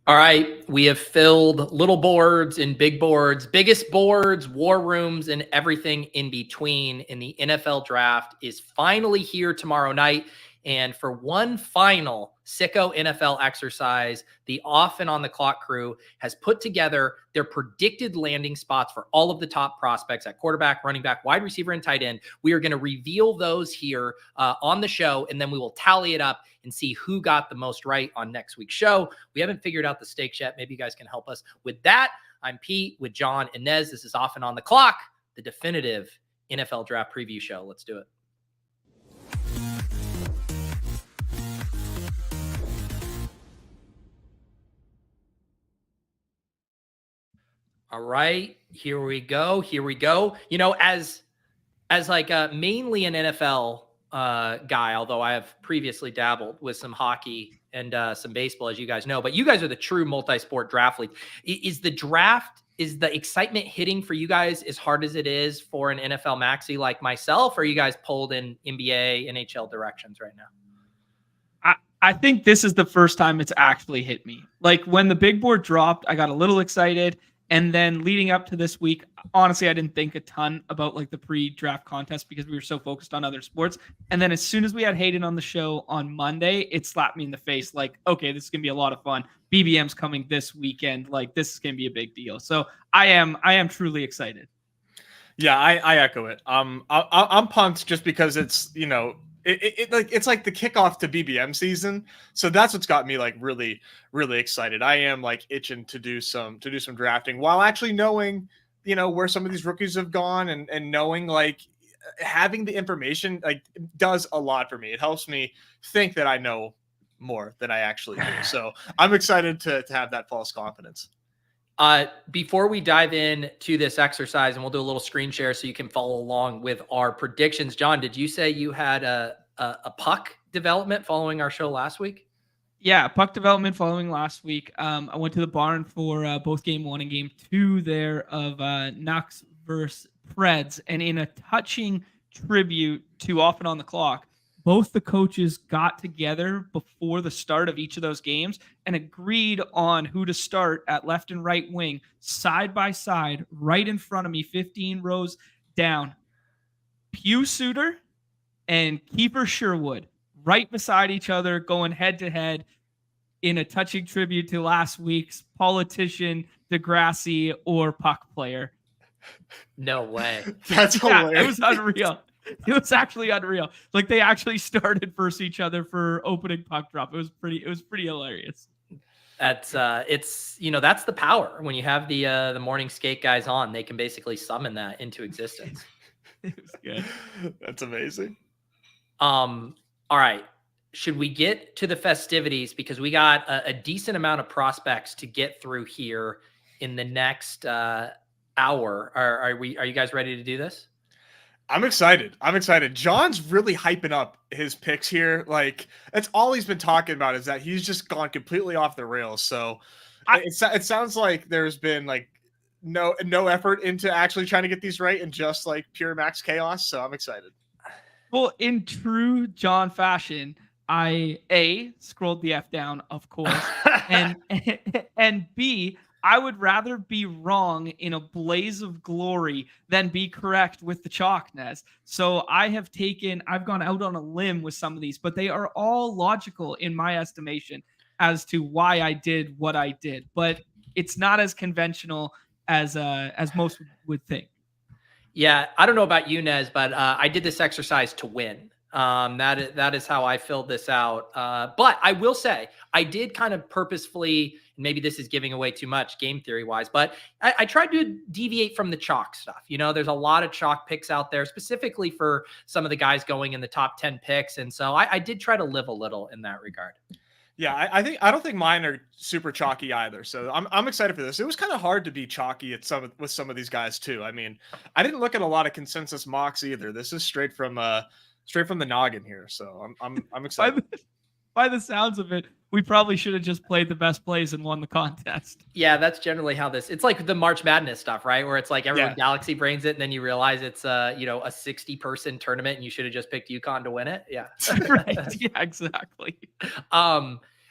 All right, we have filled little boards and big boards, biggest boards, war rooms, and everything in between. And the NFL draft is finally here tomorrow night. And for one final sicko NFL exercise, the Off and On the Clock crew has put together their predicted landing spots for all of the top prospects at quarterback, running back, wide receiver, and tight end. We are going to reveal those here on the show, and then we will tally it up and see who got the most right on next week's show. We haven't figured out the stakes yet. Maybe you guys can help us with that. I'm Pete with John and Nez. This is Off and On the Clock, the definitive NFL draft preview show. Let's do it. All right, here we go. You know, as like mainly an NFL guy, although I have previously dabbled with some hockey and some baseball, as you guys know, but you guys are the true multi-sport draft league. Is the excitement hitting for you guys as hard as it is for an NFL maxi like myself? Or are you guys pulled in NBA, NHL directions right now? I think this is the first time it's actually hit me. Like when the big board dropped, I got a little excited. And then leading up to this week, honestly, I didn't think a ton about like the pre-draft contest because we were so focused on other sports. And then as soon as we had Hayden on the show on Monday, it slapped me in the face like, okay, this is going to be a lot of fun. BBM's coming this weekend. Like this is going to be a big deal. So I am truly excited. Yeah, I echo it. I'm pumped just because it's, you know, it's like the kickoff to BBM season. So that's what's got me like really, really excited. I am like itching to do some drafting while actually knowing, you know, where some of these rookies have gone and knowing like having the information like does a lot for me. It helps me think that I know more than I actually do. So I'm excited to have that false confidence. Before we dive in to this exercise, and we'll do a little screen share so you can follow along with our predictions. John, did you say you had a puck development following our show last week? Yeah, puck development following last week. I went to the barn for both game 1 and game 2 there of Nucks versus Preds, and in a touching tribute to Off and On the Clock, both the coaches got together before the start of each of those games and agreed on who to start at left and right wing, side by side, right in front of me, 15 rows down. Pew Suter and Keeper Sherwood, right beside each other, going head to head in a touching tribute to last week's politician, Degrassi, or puck player. No way. That's hilarious. It was unreal. It was actually unreal. Like they actually started versus each other for opening puck drop. It was pretty hilarious. That's it's, you know, that's the power when you have the morning skate guys on. They can basically summon that into existence. It was good. That's amazing. All right. Should we get to the festivities, because we got a decent amount of prospects to get through here in the next hour? Are you guys ready to do this? I'm excited. John's really hyping up his picks here. Like that's all he's been talking about is that he's just gone completely off the rails. So it sounds like there's been like no effort into actually trying to get these right and just like pure max chaos. So I'm excited. Well, in true John fashion, I scrolled the F down, of course, and B, I would rather be wrong in a blaze of glory than be correct with the chalk, Nez. So I've gone out on a limb with some of these, but they are all logical in my estimation as to why I did what I did. But it's not as conventional as most would think. Yeah, I don't know about you, Nez, but I did this exercise to win. That is how I filled this out. But I will say I did kind of purposefully, maybe this is giving away too much game theory wise, but I tried to deviate from the chalk stuff. You know, there's a lot of chalk picks out there, specifically for some of the guys going in the top 10 picks. And so I did try to live a little in that regard. Yeah, I don't think mine are super chalky either. So I'm excited for this. It was kind of hard to be chalky with some of these guys too. I mean, I didn't look at a lot of consensus mocks either. This is straight from the noggin here. So I'm excited. By the sounds of it, we probably should have just played the best plays and won the contest. Yeah, that's generally how it's like the March Madness stuff, right? Where it's like everyone galaxy brains it, and then you realize it's a 60-person tournament and you should have just picked UConn to win it. Yeah. Right. Yeah, exactly.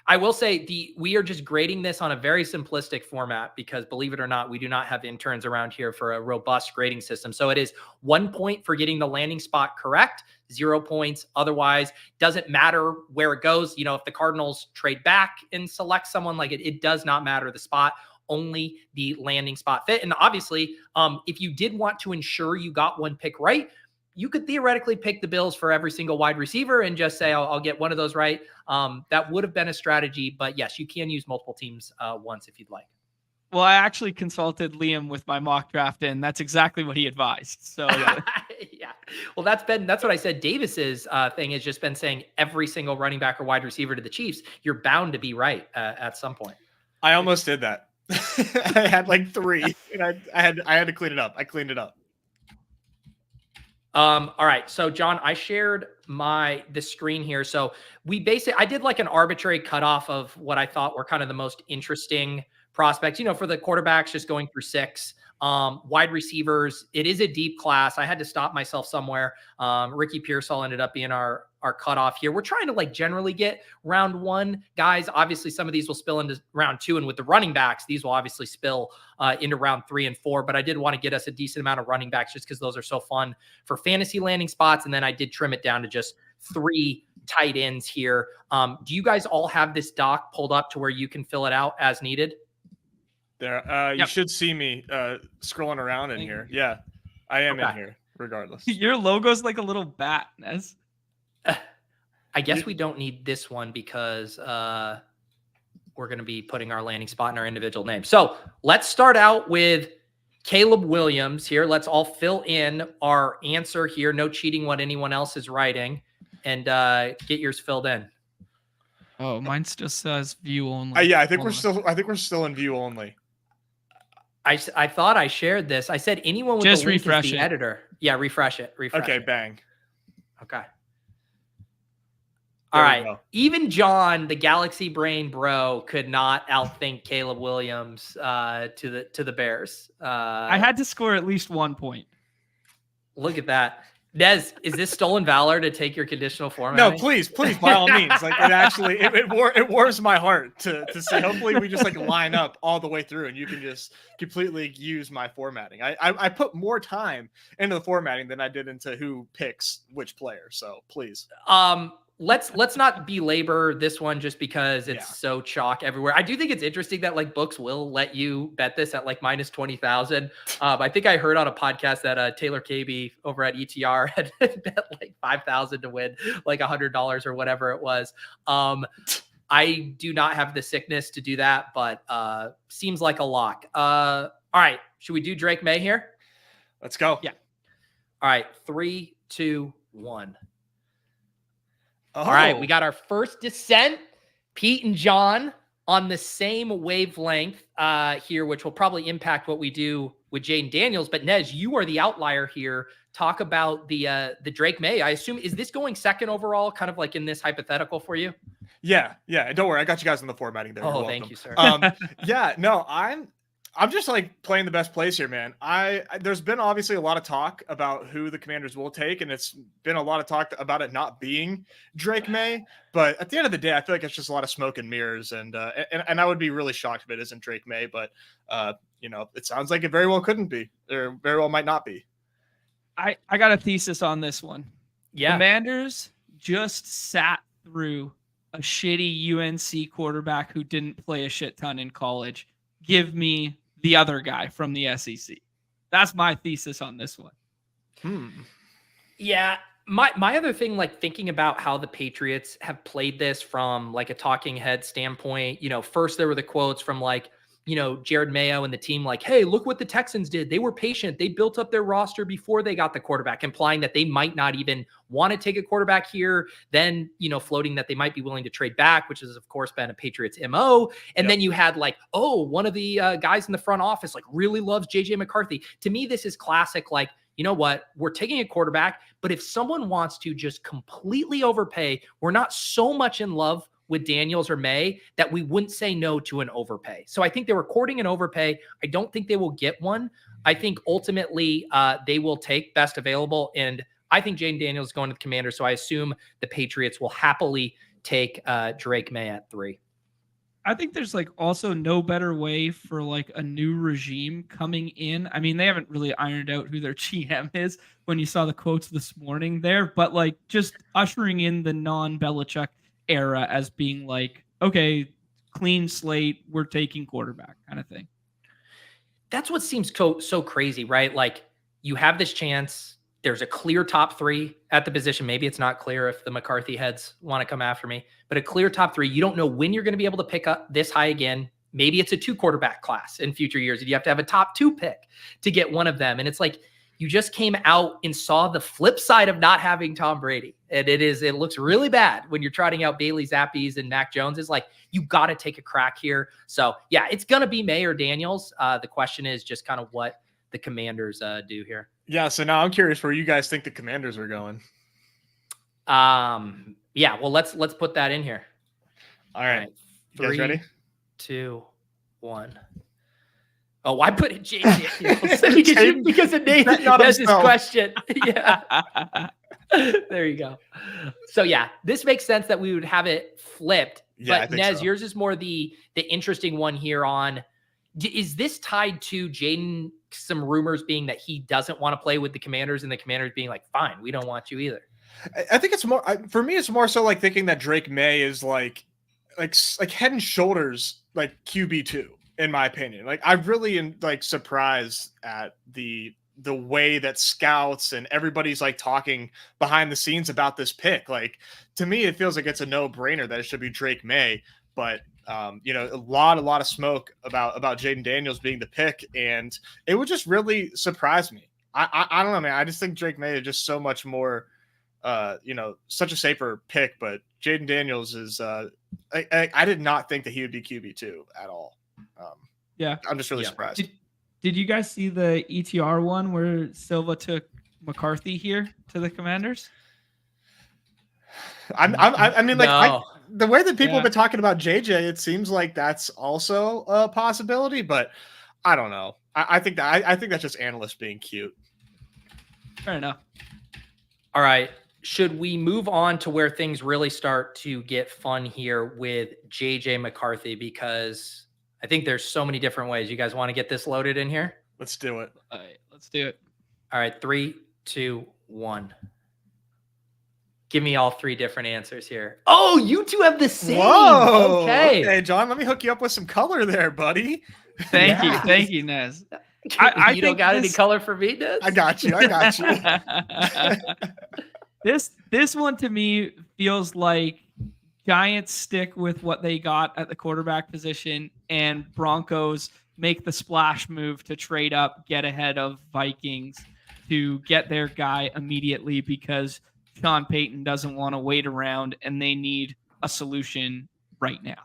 I will say we are just grading this on a very simplistic format because, believe it or not, we do not have interns around here for a robust grading system. So it is 1 point for getting the landing spot correct, 0 points. Otherwise, doesn't matter where it goes. If the Cardinals trade back and select someone, like it does not matter the spot, only the landing spot fit. And obviously, if you did want to ensure you got one pick right, you could theoretically pick the Bills for every single wide receiver and just say, I'll get one of those right. That would have been a strategy, but yes, you can use multiple teams once if you'd like. Well, I actually consulted Liam with my mock draft, and that's exactly what he advised. So yeah. Well, that's what I said. Davis's thing has just been saying every single running back or wide receiver to the Chiefs. You're bound to be right at some point. I almost did that. I had like 3, and I had to clean it up. I cleaned it up. All right. So John, I shared the screen here. So I did like an arbitrary cutoff of what I thought were kind of the most interesting prospects, for the quarterbacks, just going through 6, wide receivers. It is a deep class. I had to stop myself somewhere. Ricky Pearsall ended up being our cutoff here. We're trying to like generally get round 1 guys. Obviously some of these will spill into round 2, and with the running backs, these will obviously spill into round 3 and 4, but I did want to get us a decent amount of running backs just because those are so fun for fantasy landing spots. And then I did trim it down to just 3 tight ends here. Do you guys all have this doc pulled up to where you can fill it out as needed? There, you should see me scrolling around in here. Yeah, I am in here regardless. Your logo's like a little bat, Nez. I guess we don't need this one because we're going to be putting our landing spot in our individual name. So let's start out with Caleb Williams here. Let's all fill in our answer here. No cheating what anyone else is writing, and get yours filled in. Oh, mine just says view only. Yeah, I think we're still in view only. I thought I shared this. I said anyone with just the link refresh is the editor. Yeah, refresh it. Okay, bang. Okay. All right. Even John, the Galaxy Brain bro, could not outthink Caleb Williams to the Bears. I had to score at least 1 point. Look at that. Nez, is this stolen valor to take your conditional format? No, please, by all means. Like it warms my heart to see. Hopefully, we just like line up all the way through, and you can just completely use my formatting. I put more time into the formatting than I did into who picks which player. So please. Let's not belabor this one just because it's so chalk everywhere. I do think it's interesting that like books will let you bet this at like minus 20,000. I think I heard on a podcast that Taylor KB over at ETR had bet like 5,000 to win like $100 or whatever it was. I do not have the sickness to do that, but seems like a lock. All right, should we do Drake May here? Let's go. Yeah. All right, 3, 2, 1. Oh. All right, we got our first descent. Pete and John on the same wavelength here, which will probably impact what we do with Jaden Daniels. But Nez, you are the outlier here. Talk about the Drake May. I assume, is this going second overall, kind of like in this hypothetical for you? Yeah. Don't worry, I got you guys in the formatting there. Oh, thank you, sir. I'm just like playing the best plays here, man. There's been obviously a lot of talk about who the Commanders will take, and it's been a lot of talk about it not being Drake May. But at the end of the day, I feel like it's just a lot of smoke and mirrors, and I would be really shocked if it isn't Drake May. But it sounds like it very well couldn't be, or very well might not be. I got a thesis on this one. Yeah, Commanders just sat through a shitty UNC quarterback who didn't play a shit ton in college. Give me the other guy from the SEC. That's my thesis on this one. Yeah. My other thing, like thinking about how the Patriots have played this from like a talking head standpoint, first there were the quotes from like, Jared Mayo and the team like, hey, look what the Texans did. They were patient. They built up their roster before they got the quarterback, implying that they might not even want to take a quarterback here. Then, floating that they might be willing to trade back, which has, of course, been a Patriots MO. And then you had like, one of the guys in the front office like really loves JJ McCarthy. To me, this is classic. Like, you know what? We're taking a quarterback, but if someone wants to just completely overpay, we're not so much in love with Daniels or May that we wouldn't say no to an overpay. So I think they were courting an overpay. I don't think they will get one. I think ultimately they will take best available. And I think Jaden Daniels is going to the Commanders. So I assume the Patriots will happily take Drake May at 3. I think there's like also no better way for like a new regime coming in. I mean, they haven't really ironed out who their GM is when you saw the quotes this morning there, but like just ushering in the non-Belichick era as being like, okay, clean slate, we're taking quarterback kind of thing. That's what seems so crazy, right? Like you have this chance. There's a clear top 3 at the position. Maybe it's not clear if the McCarthy heads want to come after me, but a clear top 3. You don't know when you're going to be able to pick up this high again. Maybe it's a 2 quarterback class in future years. You have to have a top 2 pick to get one of them. And it's like, you just came out and saw the flip side of not having Tom Brady. And it looks really bad when you're trotting out Bailey Zappies and Mac Jones. It's like, you got to take a crack here. So yeah, it's going to be May or Daniels. The question is just kind of what the Commanders do here. Yeah. So now I'm curious where you guys think the Commanders are going. Yeah, well, let's put that in here. All right. You guys ready? 2, 1. Oh, I put it JJ because of Nathan. That's his question. Yeah. There you go. So yeah, this makes sense that we would have it flipped. Yeah, but Nez, yours is more the interesting one here on, is this tied to Jaden, some rumors being that he doesn't want to play with the Commanders and the Commanders being like, fine, we don't want you either. I think it's more, for me, it's more so like thinking that Drake May is like head and shoulders, like QB2. In my opinion, like I really am like surprised at the way that scouts and everybody's like talking behind the scenes about this pick. Like to me, it feels like it's a no brainer that it should be Drake May, but you know, a lot of smoke about Jaden Daniels being the pick, and it would just really surprise me. I don't know, man. I just think Drake May is just so much more, you know, such a safer pick, but Jaden Daniels is, I did not think that he would be QB2 at all. Yeah, I'm just really surprised. Did you guys see the ETR one where Silva took McCarthy here to the Commanders? I mean, like no. The way that people have been talking about JJ, it seems like that's also a possibility, but I don't know. I think that's just analysts being cute. Fair enough. All right. Should we move on to where things really start to get fun here with JJ McCarthy? Because I think there's so many different ways. You guys want to get this loaded in here? Let's do it. All right, let's do it. All right, 3, 2, 1. Give me all 3 different answers here. Oh, you two have the same. Whoa. Okay, John, let me hook you up with some color there, buddy. Thank you, Nez. You don't got any color for me, Nez? I got you. This one to me feels like Giants stick with what they got at the quarterback position, and Broncos make the splash move to trade up, get ahead of Vikings to get their guy immediately because Sean Payton doesn't want to wait around and they need a solution right now.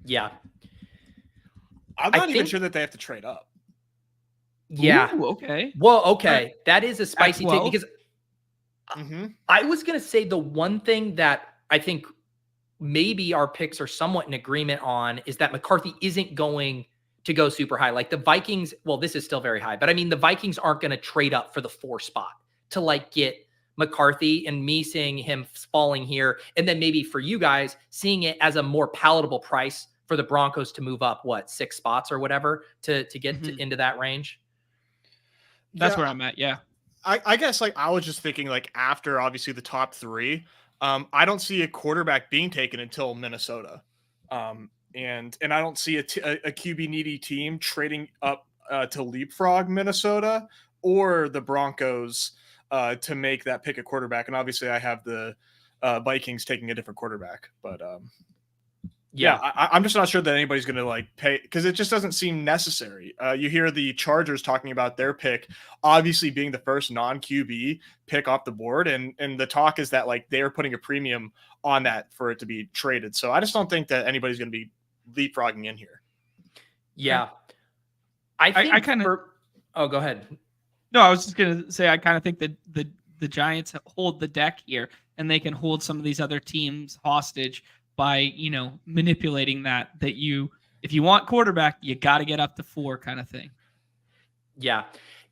Yeah. I'm not even sure that they have to trade up. Yeah. Ooh, okay. Well, okay. That is a spicy take because I was going to say the one thing that I think maybe our picks are somewhat in agreement on is that McCarthy isn't going to go super high. Like the Vikings, well, this is still very high, but I mean, the Vikings aren't going to trade up for the 4 spot to like get McCarthy, and me seeing him falling here. And then maybe for you guys seeing it as a more palatable price for the Broncos to move up, 6 spots or whatever to get into that range. That's where I'm at. Yeah. I guess like I was just thinking like after obviously the top 3, I don't see a quarterback being taken until Minnesota. And I don't see a QB needy team trading up to leapfrog Minnesota or the Broncos to make that pick a quarterback. And obviously I have the Vikings taking a different quarterback, but I'm just not sure that anybody's going to like pay because it just doesn't seem necessary. You hear the Chargers talking about their pick, obviously being the first non-QB pick off the board. And the talk is that like they're putting a premium on that for it to be traded. So I just don't think that anybody's going to be leapfrogging in here. Yeah. I think I kind of, oh, go ahead. No, I was just going to say, I kind of think that the Giants hold the deck here and they can hold some of these other teams hostage by, manipulating that if you want quarterback, you got to get up to 4 kind of thing. Yeah.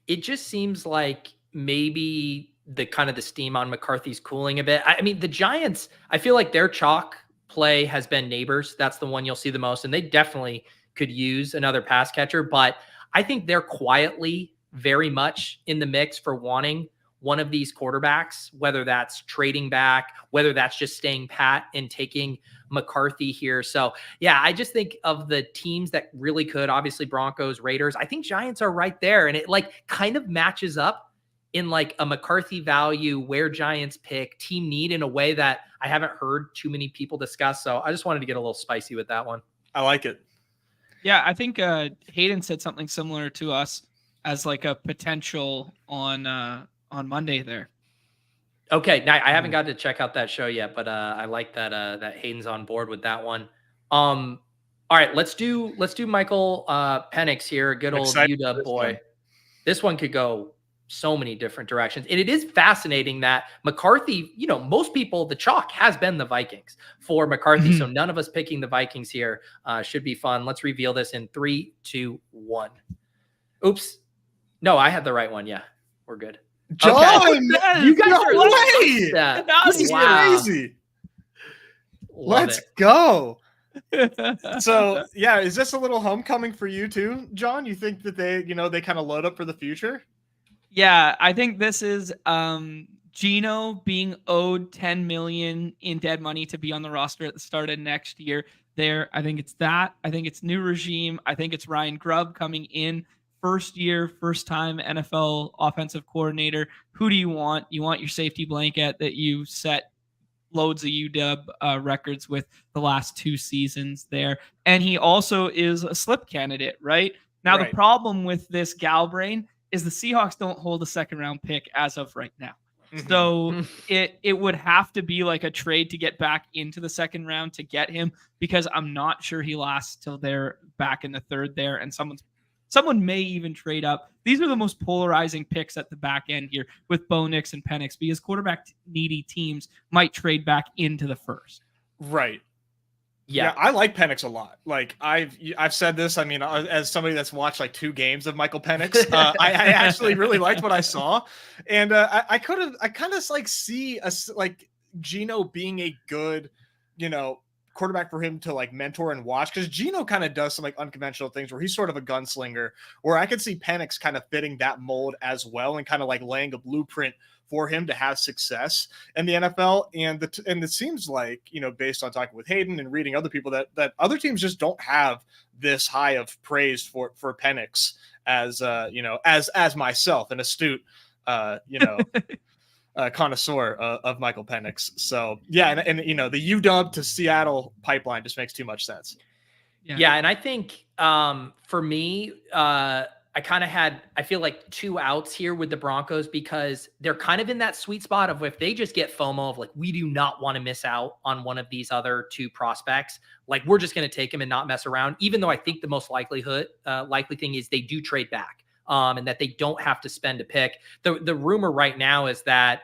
It just seems like maybe the steam on McCarthy's cooling a bit. I mean, the Giants, I feel like they're chalk play has been Neighbors. That's the one you'll see the most. And they definitely could use another pass catcher. But I think they're quietly very much in the mix for wanting one of these quarterbacks, whether that's trading back, whether that's just staying pat and taking McCarthy here. So yeah, I just think of the teams that really could, obviously Broncos, Raiders, I think Giants are right there. And it like kind of matches up in like a McCarthy value, where Giants pick, team need, in a way that I haven't heard too many people discuss. So I just wanted to get a little spicy with that one. I like it. Yeah, I think Hayden said something similar to us as like a potential on Monday there. Okay, now I haven't got to check out that show yet, but I like that that Hayden's on board with that one. All right, let's do Michael Penix here, good old UW boy. This one could go so many different directions. And it is fascinating that McCarthy, you know, most people, the chalk has been the Vikings for McCarthy. So none of us picking the Vikings here should be fun. Let's reveal this in 3, 2, 1. Oops. No, I had the right one. Yeah, we're good. John, okay. You guys are this is crazy. Let's go. So yeah, is this a little homecoming for you too, John? You think that they kind of load up for the future? Yeah, I think this is Geno being owed $10 million in dead money to be on the roster at the start of next year. I think it's that. I think it's new regime. I think it's Ryan Grubb coming in, first year, first time NFL offensive coordinator. Who do you want? You want your safety blanket that you set loads of UW records with the last 2 seasons there. And he also is a slip candidate, right? Now, The problem with this Galbrain is the Seahawks don't hold a second-round pick as of right now. So it would have to be like a trade to get back into the second round to get him, because I'm not sure he lasts till they're back in the third there, and someone may even trade up. These are the most polarizing picks at the back end here with Bo Nix and Penix, because quarterback-needy teams might trade back into the first. Right. Yeah, I like Penix a lot. Like I've said this. I mean, as somebody that's watched like 2 games of Michael Penix, I actually really liked what I saw, and I kind of like see like Geno being a good, quarterback for him to like mentor and watch, because Geno kind of does some like unconventional things where he's sort of a gunslinger, where I could see Penix kind of fitting that mold as well, and kind of like laying a blueprint for him to have success in the NFL. And it seems like, based on talking with Hayden and reading other people, that other teams just don't have this high of praise for Penix as as myself, an astute connoisseur of Michael Penix. So yeah, and the UW to Seattle pipeline just makes too much sense. Yeah, and I think for me, I feel like 2 outs here with the Broncos, because they're kind of in that sweet spot of, if they just get FOMO of like, we do not want to miss out on one of these other 2 prospects, like we're just going to take them and not mess around, even though I think the most likely thing is they do trade back, and that they don't have to spend a pick. The rumor right now is that,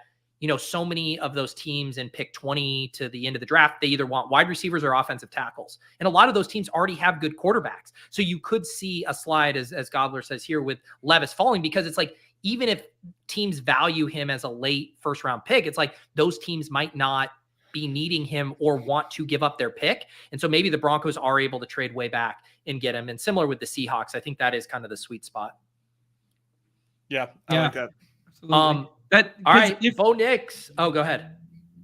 so many of those teams in pick 20 to the end of the draft, they either want wide receivers or offensive tackles. And a lot of those teams already have good quarterbacks. So you could see a slide, as Godler says here, with Levis falling, because it's like, even if teams value him as a late first round pick, it's like those teams might not be needing him or want to give up their pick. And so maybe the Broncos are able to trade way back and get him. And similar with the Seahawks, I think that is kind of the sweet spot. Yeah, I like that. Absolutely. All right, Bo Nix. Oh, go ahead.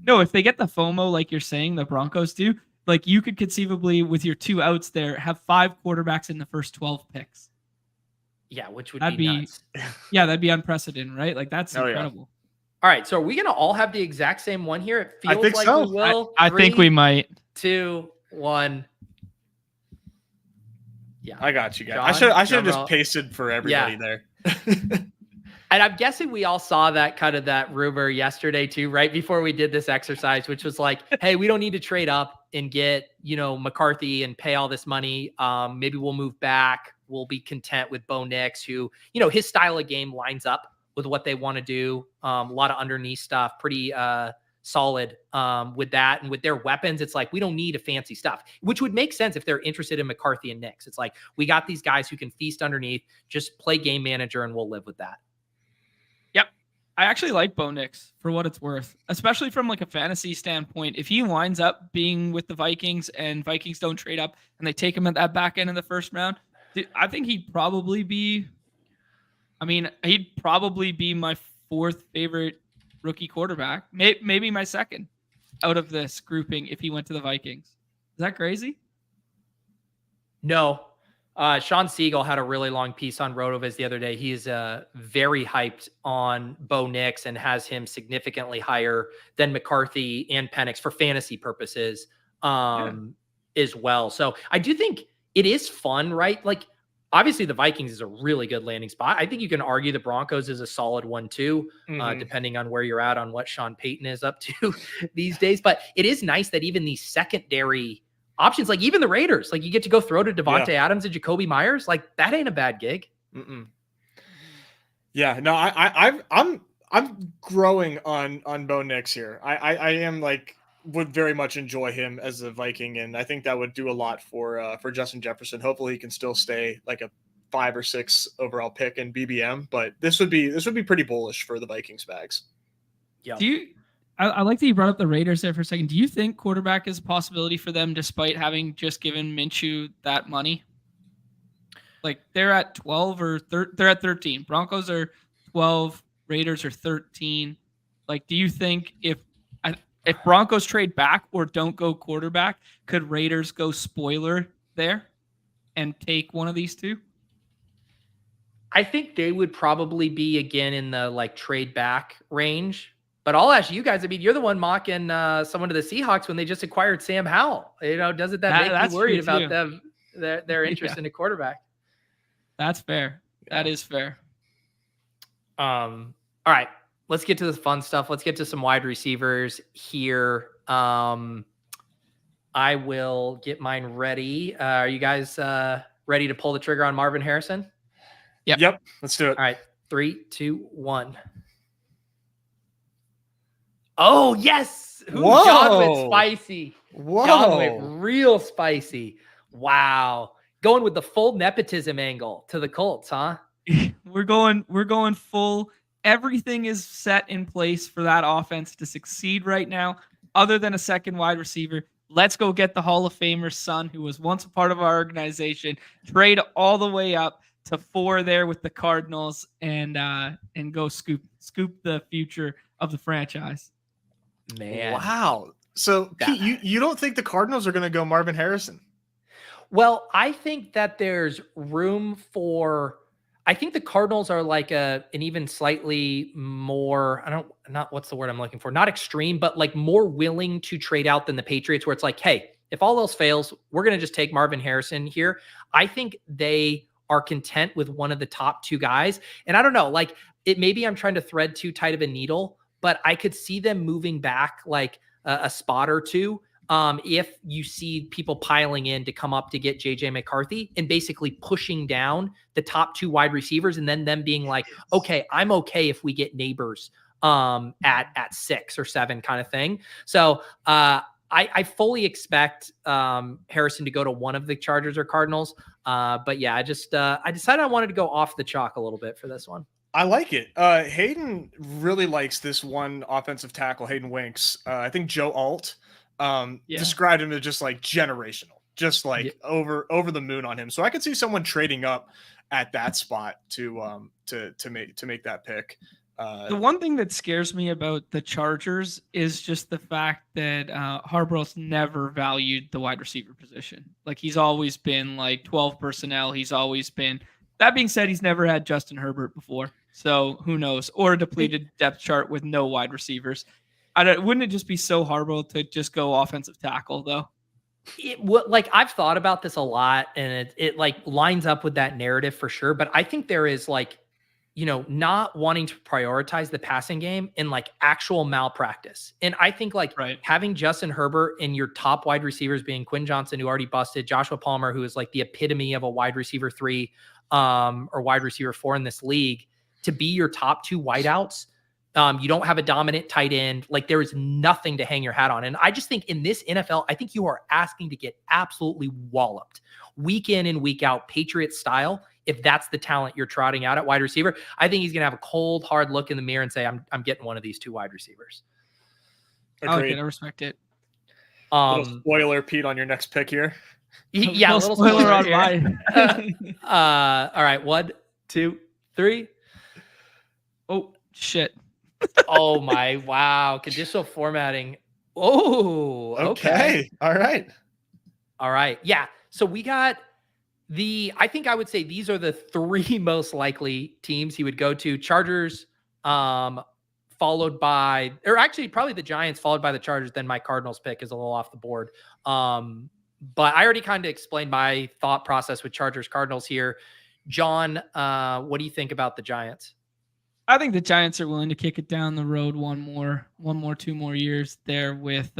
No, if they get the FOMO, like you're saying, the Broncos do, like you could conceivably, with your 2 outs there, have 5 quarterbacks in the first 12 picks. Yeah, which would be nuts. Yeah, that'd be unprecedented, right? Like that's incredible. Yeah. All right, so are we going to all have the exact same one here? It feels like so. We will. I think we might. 2, 1. Yeah, I got you guys. I should have just pasted for everybody there. And I'm guessing we all saw that kind of that rumor yesterday too, right before we did this exercise, which was like, hey, we don't need to trade up and get, McCarthy and pay all this money. Maybe we'll move back. We'll be content with Bo Nix, who, his style of game lines up with what they want to do. A lot of underneath stuff, pretty solid with that. And with their weapons, it's like, we don't need a fancy stuff, which would make sense if they're interested in McCarthy and Nix. It's like, we got these guys who can feast underneath, just play game manager, and we'll live with that. I actually like Bo Nix for what it's worth, especially from like a fantasy standpoint. If he winds up being with the Vikings and Vikings don't trade up and they take him at that back end in the first round, I think he'd probably be my fourth favorite rookie quarterback, maybe my second out of this grouping if he went to the Vikings. Is that crazy? No. Sean Siegel had a really long piece on RotoViz the other day. He's very hyped on Bo Nix and has him significantly higher than McCarthy and Penix for fantasy purposes as well. So I do think it is fun, right? Like, obviously the Vikings is a really good landing spot. I think you can argue the Broncos is a solid one too, depending on where you're at on what Sean Payton is up to these days. But it is nice that even these secondary options, like even the Raiders, like you get to go throw to Devontae Adams and Jacoby Myers. Like that ain't a bad gig. Yeah, no, I'm growing on Bo Nix here. I am like would very much enjoy him as a Viking, and I think that would do a lot for Justin Jefferson. Hopefully, he can still stay like a 5 or 6 overall pick in BBM, but this would be pretty bullish for the Vikings bags. Yeah. I like that you brought up the Raiders there for a second. Do you think quarterback is a possibility for them despite having just given Minshew that money? Like they're at 12 or they're at 13. Broncos are 12, Raiders are 13. Like, do you think if Broncos trade back or don't go quarterback, could Raiders go spoiler there and take one of these two? I think they would probably be again in the like trade back range. But I'll ask you guys, I mean, you're the one mocking someone to the Seahawks when they just acquired Sam Howell. You know, doesn't that make you worried about them, their interest in a quarterback? That's fair. That is fair. All right, let's get to the fun stuff. Let's get to some wide receivers here. I will get mine ready. Are you guys ready to pull the trigger on Marvin Harrison? Yep. Let's do it. All right, 3, 2, 1. Oh, yes. Whoa. John went spicy. Whoa. John went real spicy. Wow. Going with the full nepotism angle to the Colts, huh? We're going full. Everything is set in place for that offense to succeed right now, other than a second wide receiver. Let's go get the Hall of Famer's son, who was once a part of our organization, trade all the way up to 4 there with the Cardinals and go scoop the future of the franchise. Man. Wow. So Pete, you don't think the Cardinals are going to go Marvin Harrison? Well, I think that there's room for, I think the Cardinals are like an even slightly more, what's the word I'm looking for? Not extreme, but like more willing to trade out than the Patriots, where it's like, hey, if all else fails, we're going to just take Marvin Harrison here. I think they are content with one of the top 2 guys. And I don't know, like maybe I'm trying to thread too tight of a needle, but I could see them moving back like a spot or 2 if you see people piling in to come up to get JJ McCarthy and basically pushing down the top 2 wide receivers, and then them being like, okay, I'm okay if we get Neighbors at 6 or 7 kind of thing. So I fully expect Harrison to go to one of the Chargers or Cardinals. But yeah, I decided I wanted to go off the chalk a little bit for this one. I like it. Hayden really likes this one offensive tackle, Hayden Winks. I think Joe Alt described him as just like generational, just like over the moon on him. So I could see someone trading up at that spot to make that pick. The one thing that scares me about the Chargers is just the fact that Harbaugh's never valued the wide receiver position. Like he's always been like 12 personnel. He's always been. That being said, he's never had Justin Herbert before. So who knows? Or a depleted depth chart with no wide receivers. Wouldn't it just be so Harbaugh to just go offensive tackle though? Like I've thought about this a lot, and it like lines up with that narrative for sure. But I think there is like, not wanting to prioritize the passing game in like actual malpractice. And I think like having Justin Herbert and your top wide receivers being Quinn Johnson, who already busted, Joshua Palmer, who is like the epitome of a wide receiver 3 or wide receiver 4 in this league, to be your top 2 wideouts. You don't have a dominant tight end. Like there is nothing to hang your hat on. And I just think in this NFL, I think you are asking to get absolutely walloped week in and week out, Patriots style, if that's the talent you're trotting out at wide receiver, I think he's going to have a cold, hard look in the mirror and say, I'm getting one of these 2 wide receivers. I like it. I respect it. Little spoiler, Pete, on your next pick here. Yeah, a little spoiler on mine. All right, 1, 2, 3. Oh, shit. Oh, my. Wow. Conditional formatting. Oh, okay. All right. Yeah. So we got I think I would say these are the 3 most likely teams he would go to. Chargers, followed by, or actually probably the Giants, followed by the Chargers. Then my Cardinals pick is a little off the board. But I already kind of explained my thought process with Chargers Cardinals here. John, what do you think about the Giants? I think the Giants are willing to kick it down the road 2 more years there with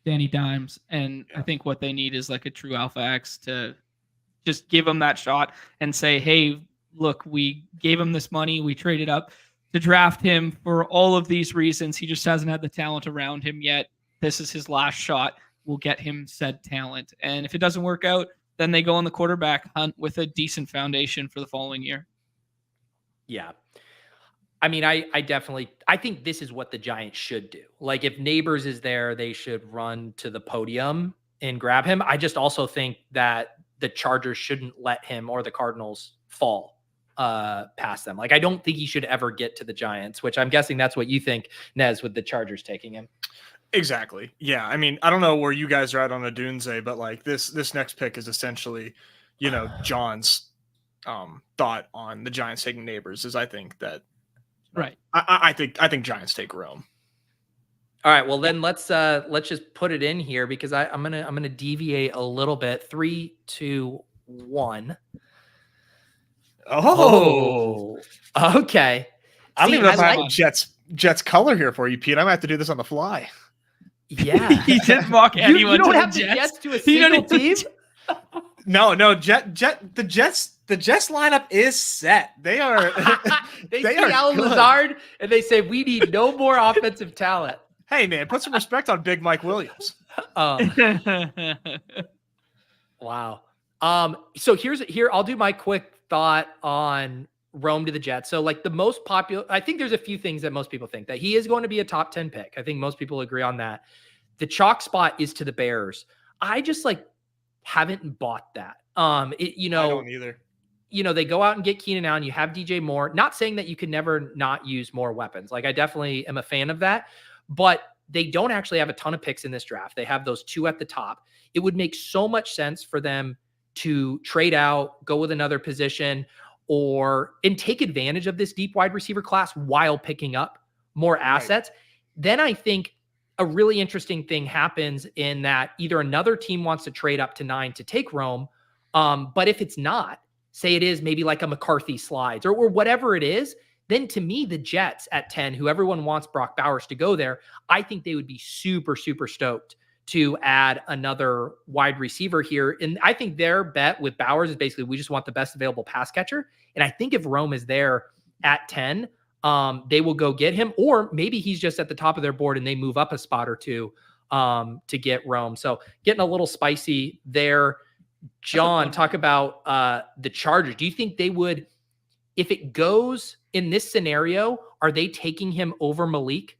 Danny Dimes. And I think what they need is like a true Alpha X to just give him that shot and say, hey, look, we gave him this money. We traded up to draft him for all of these reasons. He just hasn't had the talent around him yet. This is his last shot. We'll get him said talent. And if it doesn't work out, then they go on the quarterback hunt with a decent foundation for the following year. Yeah. I mean, I think this is what the Giants should do. Like if Neighbors is there, they should run to the podium and grab him. I just also think that the Chargers shouldn't let him or the Cardinals fall past them. Like I don't think he should ever get to the Giants, which I'm guessing that's what you think, Nez, with the Chargers taking him. Exactly. Yeah. I mean, I don't know where you guys are at on a Doomsday, but like this next pick is essentially, John's thought on the Giants taking Neighbors is I think that right. I think Giants take Rome. All right. Well, then let's just put it in here because I'm gonna deviate a little bit. 3, 2, 1. Oh, okay. I don't even know if I have Jets color here for you, Pete. I'm gonna have to do this on the fly. Yeah, he didn't mock anyone. You don't to have the Jets to a single team. No, the Jets lineup is set. They are. they see Alan Lazard and they say we need no more offensive talent. Hey man, put some respect on Big Mike Williams. Wow. So here I'll do my quick thought on Rome to the Jets. So like the most popular, I think there's a few things that most people think that he is going to be a top 10 pick. I think most people agree on that. The chalk spot is to the Bears. I just haven't bought that. I don't either. They go out and get Keenan Allen. You have DJ Moore. Not saying that you can never not use more weapons. Like I definitely am a fan of that, but they don't actually have a ton of picks in this draft. They have those 2 at the top. It would make so much sense for them to trade out, go with another position, and take advantage of this deep wide receiver class while picking up more assets. Right. Then I think a really interesting thing happens in that either another team wants to trade up to 9 to take Rome. But if it's not, say it is maybe like a McCarthy slides or whatever it is, then to me, the Jets at 10, who everyone wants Brock Bowers to go there, I think they would be super, super stoked to add another wide receiver here. And I think their bet with Bowers is basically, we just want the best available pass catcher. And I think if Rome is there at 10, they will go get him, or maybe he's just at the top of their board and they move up a spot or 2 to get Rome. So getting a little spicy there. John, talk about the Chargers. Do you think they would, if it goes in this scenario, are they taking him over Malik?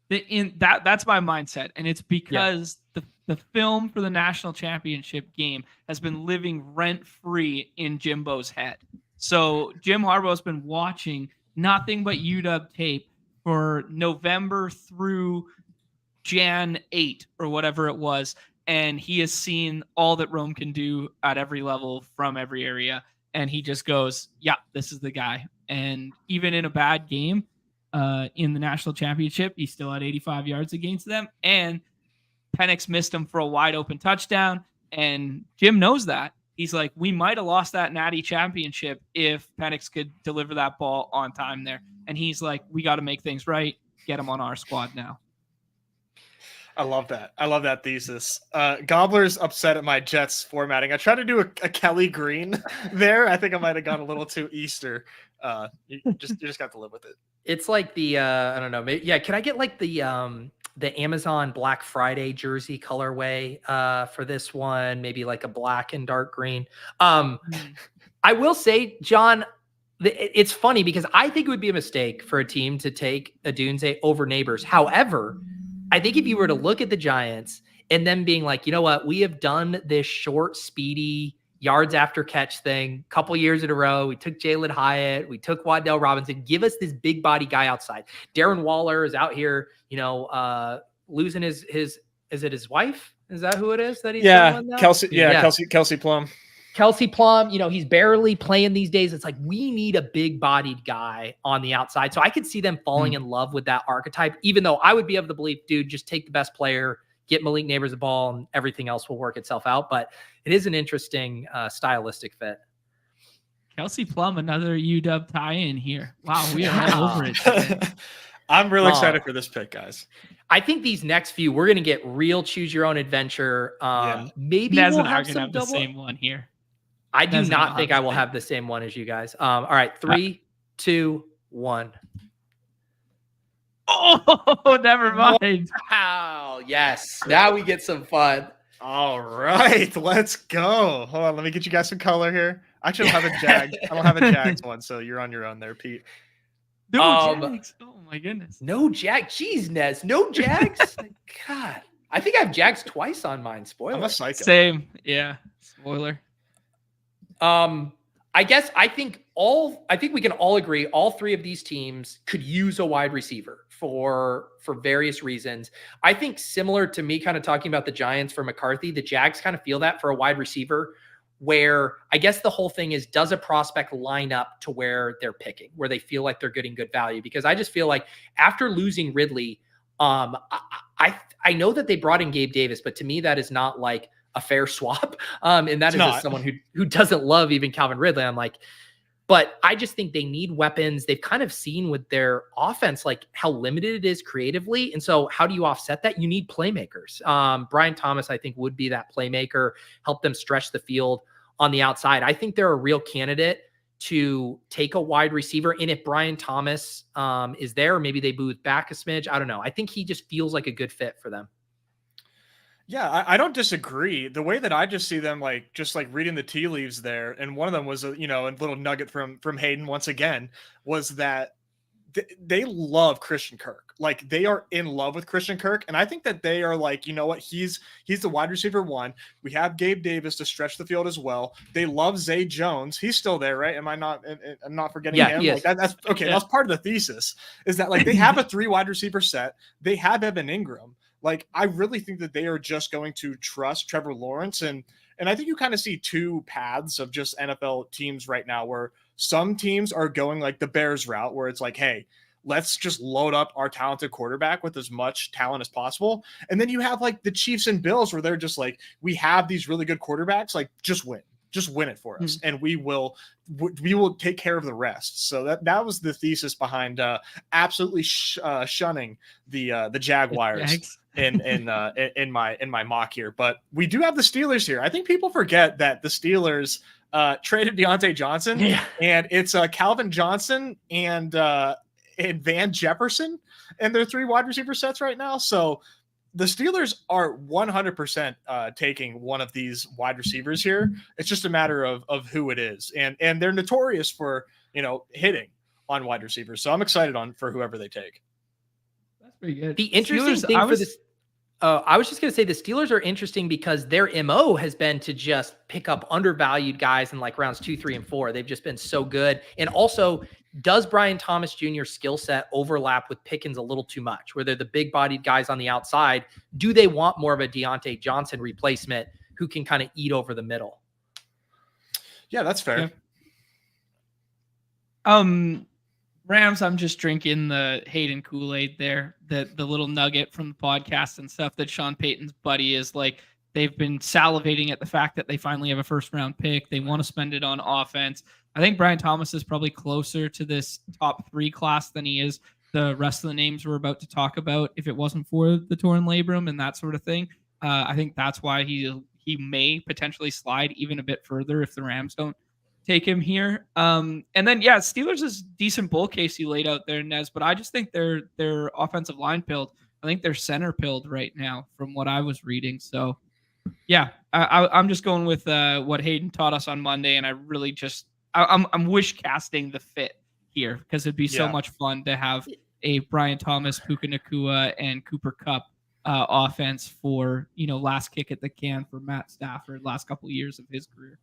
That's my mindset. And it's because the film for the national championship game has been living rent-free in Jimbo's head. So Jim Harbaugh's been watching nothing but UW tape for November through Jan 8 or whatever it was. And he has seen all that Rome can do at every level from every area. And he just goes, yeah, this is the guy. And even in a bad game in the national championship, he still had 85 yards against them. And Penix missed him for a wide open touchdown. And Jim knows that. He's like, we might have lost that natty championship if Penix could deliver that ball on time there. And he's like, we got to make things right. Get him on our squad now. I love that. I love that thesis. Gobbler's upset at my Jets formatting. I tried to do a Kelly Green there. I think I might have gone a little too Easter. You just got to live with it. It's like the I don't know. Maybe, yeah. Can I get like the Amazon Black Friday jersey colorway for this one? Maybe like a black and dark green. I will say, John, it's funny because I think it would be a mistake for a team to take Odunze over Neighbors. However, I think if you were to look at the Giants and then being like, you know what, we have done this short, speedy yards after catch thing a couple years in a row. We took Jalen Hyatt, we took Waddell Robinson. Give us this big body guy outside. Darren Waller is out here, losing his is it his wife? Is that who it is that he's doing now? Kelsey? Yeah, Kelsey Plum. Kelsey Plum, he's barely playing these days. It's like we need a big-bodied guy on the outside. So I could see them falling in love with that archetype, even though I would be of the belief, dude, just take the best player, get Malik Neighbors the ball, and everything else will work itself out. But it is an interesting stylistic fit. Kelsey Plum, another UW tie-in here. Wow, we are all over it today. I'm really excited for this pick, guys. I think these next few, we're going to get real choose your own adventure. Maybe Nez we'll and I have are going to some have the same one here. I do not think I will have the same one as you guys. All right, 3, 2, 1. Oh, never mind. Wow, yes. Now we get some fun. All right, let's go. Hold on, let me get you guys some color here. Actually, I don't have a Jag. I don't have a Jags one, so you're on your own there, Pete. No Jags. Oh my goodness. No Jag. Jeez, Nez. No Jags. God, I think I have Jags twice on mine. Spoiler. I'm a psycho. Same. Yeah. Spoiler. I think we can all agree all three of these teams could use a wide receiver for various reasons. I think similar to me kind of talking about the Giants for McCarthy, the Jags kind of feel that for a wide receiver, where I guess the whole thing is, does a prospect line up to where they're picking, where they feel like they're getting good value? Because I just feel like after losing Ridley, I know that they brought in Gabe Davis, but to me that is not like a fair swap. And that is as someone who doesn't love even Calvin Ridley. I'm like, but I just think they need weapons. They've kind of seen with their offense, like how limited it is creatively. And so how do you offset that? You need playmakers. Brian Thomas, I think, would be that playmaker, help them stretch the field on the outside. I think they're a real candidate to take a wide receiver. And if Brian Thomas is there, or maybe they move back a smidge, I don't know. I think he just feels like a good fit for them. Yeah, I don't disagree. The way that I just see them, just reading the tea leaves there, and one of them was a little nugget from Hayden once again, was that they love Christian Kirk. Like, they are in love with Christian Kirk, and I think that they are like, you know what, he's the wide receiver one. We have Gabe Davis to stretch the field as well. They love Zay Jones. He's still there, right? I'm not forgetting him. Yes. That's okay. Yeah. That's part of the thesis, is that they have a 3 wide receiver set. They have Evan Ingram. I really think that they are just going to trust Trevor Lawrence. And I think you kind of see 2 paths of just NFL teams right now, where some teams are going like the Bears route, where it's like, hey, let's just load up our talented quarterback with as much talent as possible. And then you have the Chiefs and Bills, where they're just like, we have these really good quarterbacks, just win it for us. And we will take care of the rest. So that was the thesis behind absolutely shunning the Jaguars in my mock here. But we do have the Steelers here. I think people forget that the Steelers traded Deontay Johnson, and it's Calvin Johnson and Van Jefferson, and their 3 wide receiver sets right now. So the Steelers are 100% taking one of these wide receivers here. It's just a matter of who it is. And they're notorious for, hitting on wide receivers. So I'm excited for whoever they take. That's pretty good. The interesting thing for this, I was just going to say the Steelers are interesting because their MO has been to just pick up undervalued guys in rounds 2, 3, and 4. They've just been so good. And also, does Brian Thomas Jr.'s skill set overlap with Pickens a little too much, where they're the big bodied guys on the outside? Do they want more of a Deontay Johnson replacement who can kind of eat over the middle? Yeah, that's fair. Yeah. Rams, I'm just drinking the Hayden Kool-Aid there, the little nugget from the podcast and stuff that Sean Payton's buddy is like, they've been salivating at the fact that they finally have a first round pick. They want to spend it on offense. I think Brian Thomas is probably closer to this top 3 class than he is the rest of the names we're about to talk about if it wasn't for the torn labrum and that sort of thing. I think that's why he may potentially slide even a bit further if the Rams don't take him here. And then, Steelers is decent bull case you laid out there, Nez, but I just think their offensive line pilled. I think they're center pilled right now from what I was reading. So Yeah, I'm just going with what Hayden taught us on Monday, and I really just I'm wish casting the fit here because it'd be so much fun to have a Brian Thomas, Puka Nacua, and Cooper Kupp offense for last kick at the can for Matt Stafford last couple of years of his career.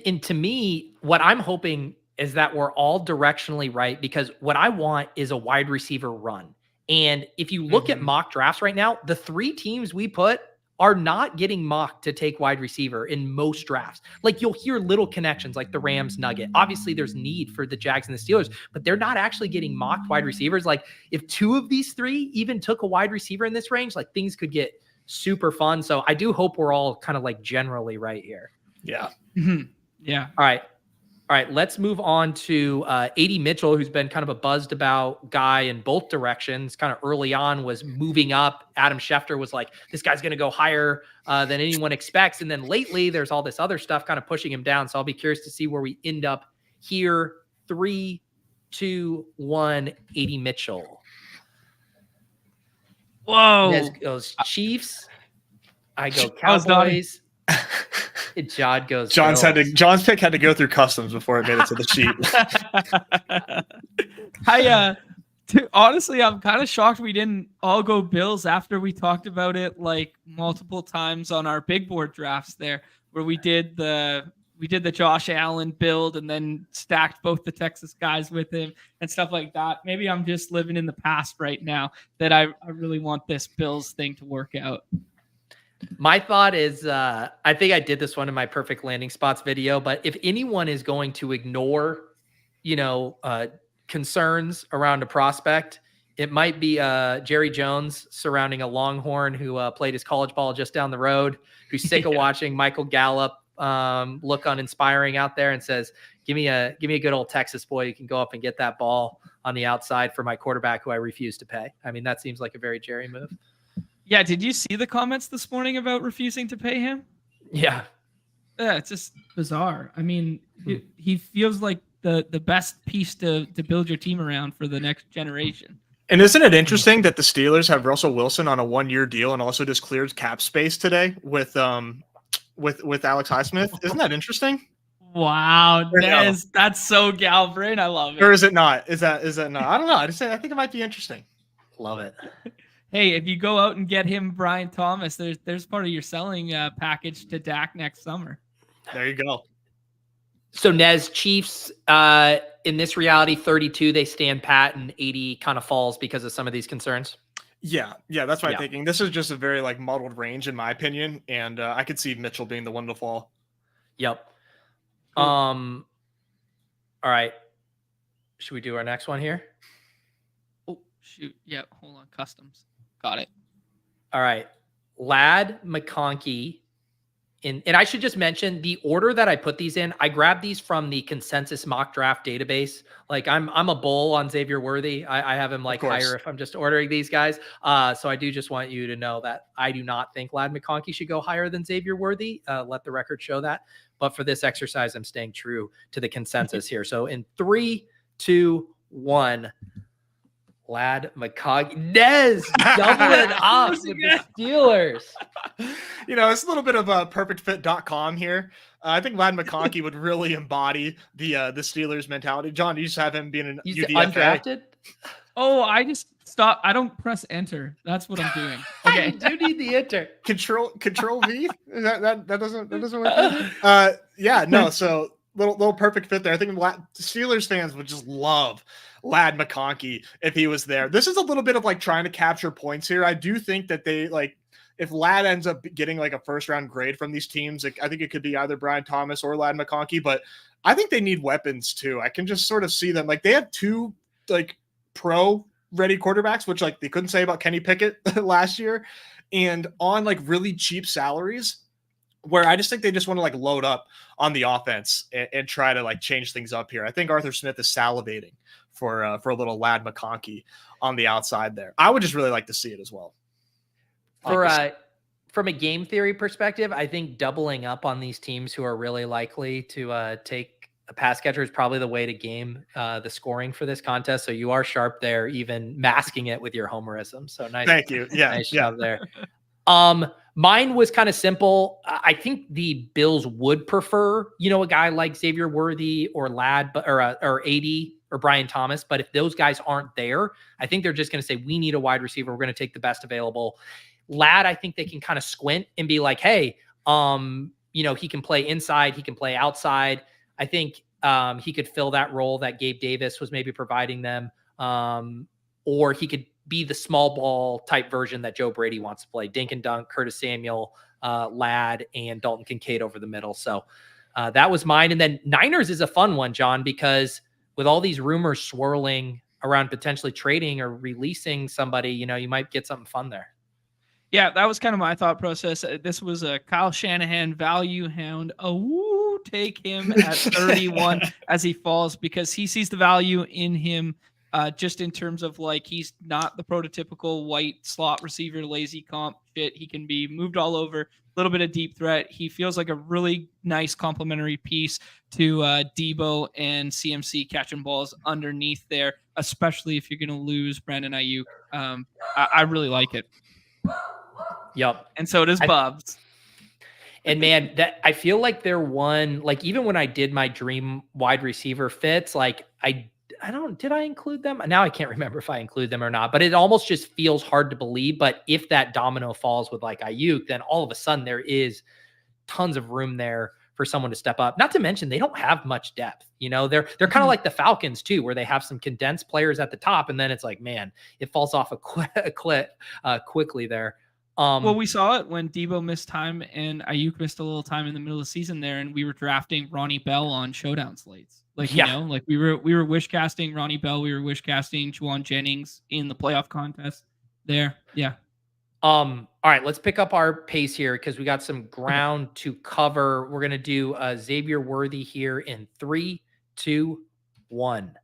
And to me, what I'm hoping is that we're all directionally right, because what I want is a wide receiver run. And if you look at mock drafts right now, the 3 teams we put are not getting mocked to take wide receiver in most drafts. Like, you'll hear little connections like the Rams nugget. Obviously there's need for the Jags and the Steelers, but they're not actually getting mocked wide receivers. Like, if 2 of these 3 even took a wide receiver in this range, like, things could get super fun. So I do hope we're all kind of like generally right here. Yeah. Yeah. All right, let's move on to AD Mitchell, who's been kind of a buzzed about guy in both directions. Kind of early on was moving up. Adam Schefter was like, this guy's going to go higher than anyone expects. And then lately there's all this other stuff kind of pushing him down. So I'll be curious to see where we end up here. 3, 2, 1, AD Mitchell. Whoa. Nez goes Chiefs. I go Cowboys. John goes. John's pick had to go through customs before it made it to the sheet. Honestly, I'm kind of shocked we didn't all go Bills after we talked about it like multiple times on our big board drafts there, where we did the Josh Allen build and then stacked both the Texas guys with him and stuff like that. Maybe I'm just living in the past right now that I really want this Bills thing to work out. My thought is, I think I did this one in my perfect landing spots video, but if anyone is going to ignore, concerns around a prospect, it might be Jerry Jones surrounding a Longhorn who played his college ball just down the road, who's sick of watching Michael Gallup look uninspiring out there and says, give me a good old Texas boy who can go up and get that ball on the outside for my quarterback who I refuse to pay. I mean, that seems like a very Jerry move. Yeah, did you see the comments this morning about refusing to pay him? Yeah. Yeah, it's just bizarre. I mean, he feels like the best piece to build your team around for the next generation. And isn't it interesting that the Steelers have Russell Wilson on a 1-year deal and also just cleared cap space today with Alex Highsmith? Isn't that interesting? Wow, that's so gal brain. I love it. Or is it not? Is that not? I don't know. I think it might be interesting. Love it. Hey, if you go out and get him Brian Thomas, there's part of your selling package to Dak next summer. There you go. So Nez, Chiefs, in this reality, 32, they stand pat, and 80 kind of falls because of some of these concerns. Yeah, that's what I'm thinking. This is just a very muddled range in my opinion, and I could see Mitchell being the one to fall. Yep. Cool. All right. Should we do our next one here? Oh, shoot. Yeah, hold on. Customs. Got it. All right. Ladd McConkey. And I should just mention the order that I put these in. I grabbed these from the consensus mock draft database. Like I'm a bull on Xavier Worthy. I have him higher if I'm just ordering these guys. So I do just want you to know that I do not think Ladd McConkey should go higher than Xavier Worthy. Let the record show that. But for this exercise, I'm staying true to the consensus here. So in 3, 2, 1. Ladd McConkey. Nez doubling up with the Steelers. It's a little bit of a perfectfit.com here. I think Ladd McConkey would really embody the Steelers mentality. John, do you just have him being an UDFA? Undrafted? Oh, I just stop. I don't press enter. That's what I'm doing. Okay. You do need the enter. Control V? That doesn't work. No. So little perfect fit there. I think Steelers fans would just love Ladd McConkey if he was there. This is a little bit of trying to capture points here. I do think that they if Ladd ends up getting a first round grade from these teams, I think it could be either Brian Thomas or Ladd McConkey, but I think they need weapons too. I can just sort of see them they have 2 pro ready quarterbacks, which they couldn't say about Kenny Pickett last year, and on really cheap salaries, where I just think they just want to load up on the offense and try to change things up here. I think Arthur Smith is salivating for a little Ladd McConkey on the outside there. I would just really like to see it as well. From a game theory perspective, I think doubling up on these teams who are really likely to take a pass catcher is probably the way to game the scoring for this contest. So you are sharp there, even masking it with your homerism. So nice. Thank you. Yeah. Nice job there. Mine was kind of simple. I think the Bills would prefer, a guy like Xavier Worthy or Ladd, or AD or Brian Thomas. But if those guys aren't there, I think they're just going to say, we need a wide receiver. We're going to take the best available. Ladd, I think they can kind of squint and be like, hey, he can play inside, he can play outside. I think he could fill that role that Gabe Davis was maybe providing them. Or he could be the small ball type version that Joe Brady wants to play. Dink and dunk, Curtis Samuel, Ladd, and Dalton Kincaid over the middle. So that was mine. And then Niners is a fun one, John, because with all these rumors swirling around potentially trading or releasing somebody, you might get something fun there. Yeah, that was kind of my thought process. This was a Kyle Shanahan value hound. Oh, take him at 31 as he falls, because he sees the value in him. Just in terms of he's not the prototypical white slot receiver, lazy comp shit. He can be moved all over, a little bit of deep threat. He feels like a really nice complementary piece to Debo and CMC catching balls underneath there, especially if you're going to lose Brandon Ayuk. I really like it. Yep. And so does Bubs. And man, that I feel like they're one, even when I did my dream wide receiver fits, did I include them? Now I can't remember if I include them or not, but it almost just feels hard to believe. But if that domino falls with Ayuk, then all of a sudden there is tons of room there for someone to step up. Not to mention they don't have much depth. They're kind of like the Falcons too, where they have some condensed players at the top, and then it's man, it falls off a cliff quickly there. Well, we saw it when Debo missed time and Ayuk missed a little time in the middle of the season there, and we were drafting Ronnie Bell on showdown slates. We were wish casting Ronnie Bell, we were wish casting Juwan Jennings in the playoff contest there. Yeah. All right, let's pick up our pace here because we got some ground to cover. We're gonna do Xavier Worthy here in 3, 2, 1.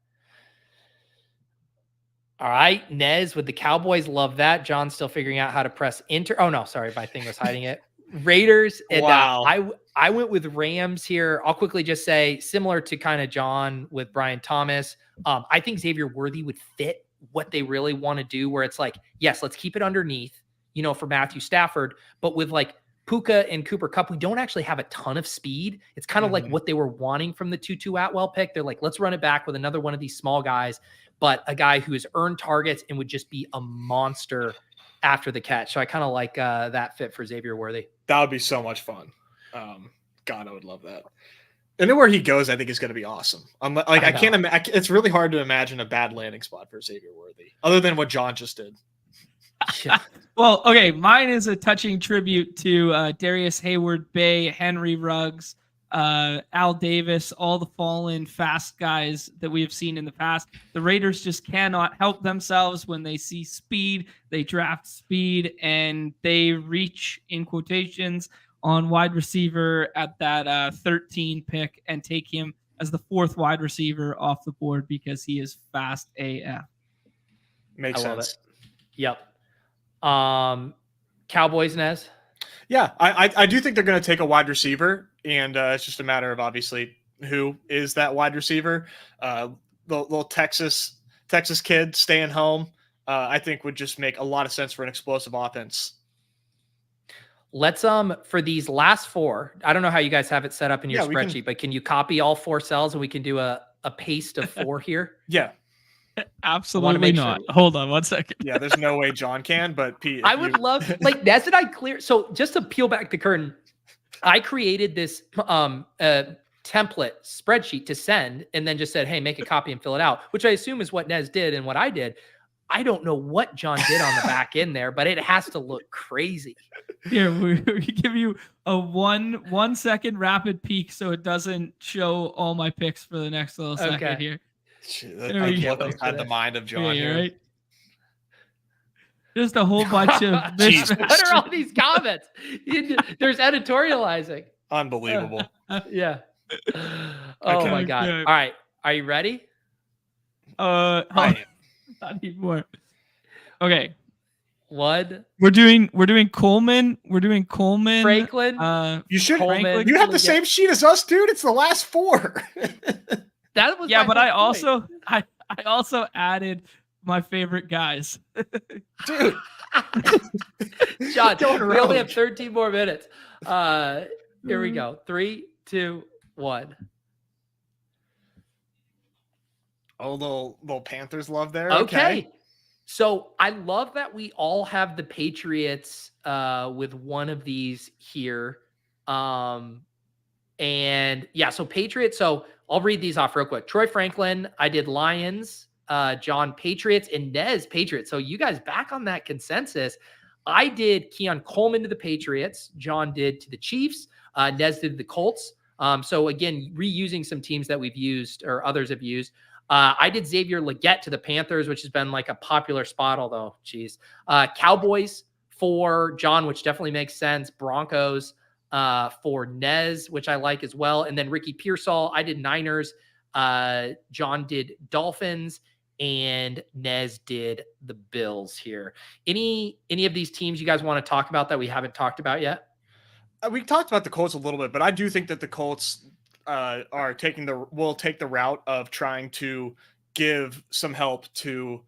All right, Nez with the Cowboys. Love that. John's still figuring out how to press enter. Oh, no, sorry. My thing was hiding it. Raiders. And wow. I went with Rams here. I'll quickly just say, similar to kind of John with Brian Thomas, I think Xavier Worthy would fit what they really want to do, where it's yes, let's keep it underneath, for Matthew Stafford. But with Puka and Cooper Kupp, we don't actually have a ton of speed. It's kind of like what they were wanting from the Tutu Atwell pick. They're let's run it back with another one of these small guys, but a guy who has earned targets and would just be a monster after the catch. So I kind of like that fit for Xavier Worthy. That would be so much fun. God, I would love that. Anywhere he goes, I think is going to be awesome. I can't imagine. It's really hard to imagine a bad landing spot for Xavier Worthy, other than what John just did. Well, okay, mine is a touching tribute to Darius Hayward, Bay, Henry Ruggs, Al Davis, all the fallen fast guys that we have seen in the past. The Raiders just cannot help themselves when they see speed. They draft speed and they reach, in quotations, on wide receiver at that 13 pick and take him as the 4th wide receiver off the board because he is fast AF. Makes sense. Love it. Yep. Cowboys, Nez? Yeah, I do think they're going to take a wide receiver, and it's just a matter of obviously who is that wide receiver. The little Texas kid staying home, I think would just make a lot of sense for an explosive offense. Let's for these last 4. I don't know how you guys have it set up in your spreadsheet, but can you copy all 4 cells and we can do a paste of 4 here? Yeah. Absolutely not. Sure. Hold on 1 second. Yeah, there's no way John can, but Pete. I would love Nez and I clear. So just to peel back the curtain, I created this template spreadsheet to send and then just said, hey, make a copy and fill it out, which I assume is what Nez did and what I did. I don't know what John did on the back end there, but it has to look crazy. Here, we give you a 1 second rapid peek so it doesn't show all my picks for the next little second here. I can't inside the mind of John here. Right? Just a whole bunch of what are all these comments? There's editorializing. Unbelievable. Yeah. Oh my God. All right. Are you ready? Not anymore. Okay. What? We're doing Coleman. We're doing Coleman. Franklin. You should. Coleman, you have the same sheet as us, dude. It's the last 4. That was but I also added my favorite guys. Dude. John, Going we only rogue. have 13 more minutes. Here we go. 3, 2, 1. Oh, little Panthers love there. Okay. So I love that we all have the Patriots with one of these here. And yeah, so Patriots. So I'll read these off real quick. Troy Franklin, I did Lions, John Patriots, and Nez Patriots. So you guys back on that consensus. I did Keon Coleman to the Patriots. John did to the Chiefs. Nez did the Colts. So again, reusing some teams that we've used or others have used. I did Xavier Legette to the Panthers, which has been like a popular spot, although, geez. Cowboys for John, which definitely makes sense. Broncos for Nez, which I like as well. And then Ricky Pearsall, I did Niners. John did Dolphins. And Nez did the Bills here. Any of these teams you guys want to talk about that we haven't talked about yet? We talked about the Colts a little bit, but I do think that the Colts will take the route of trying to give some help to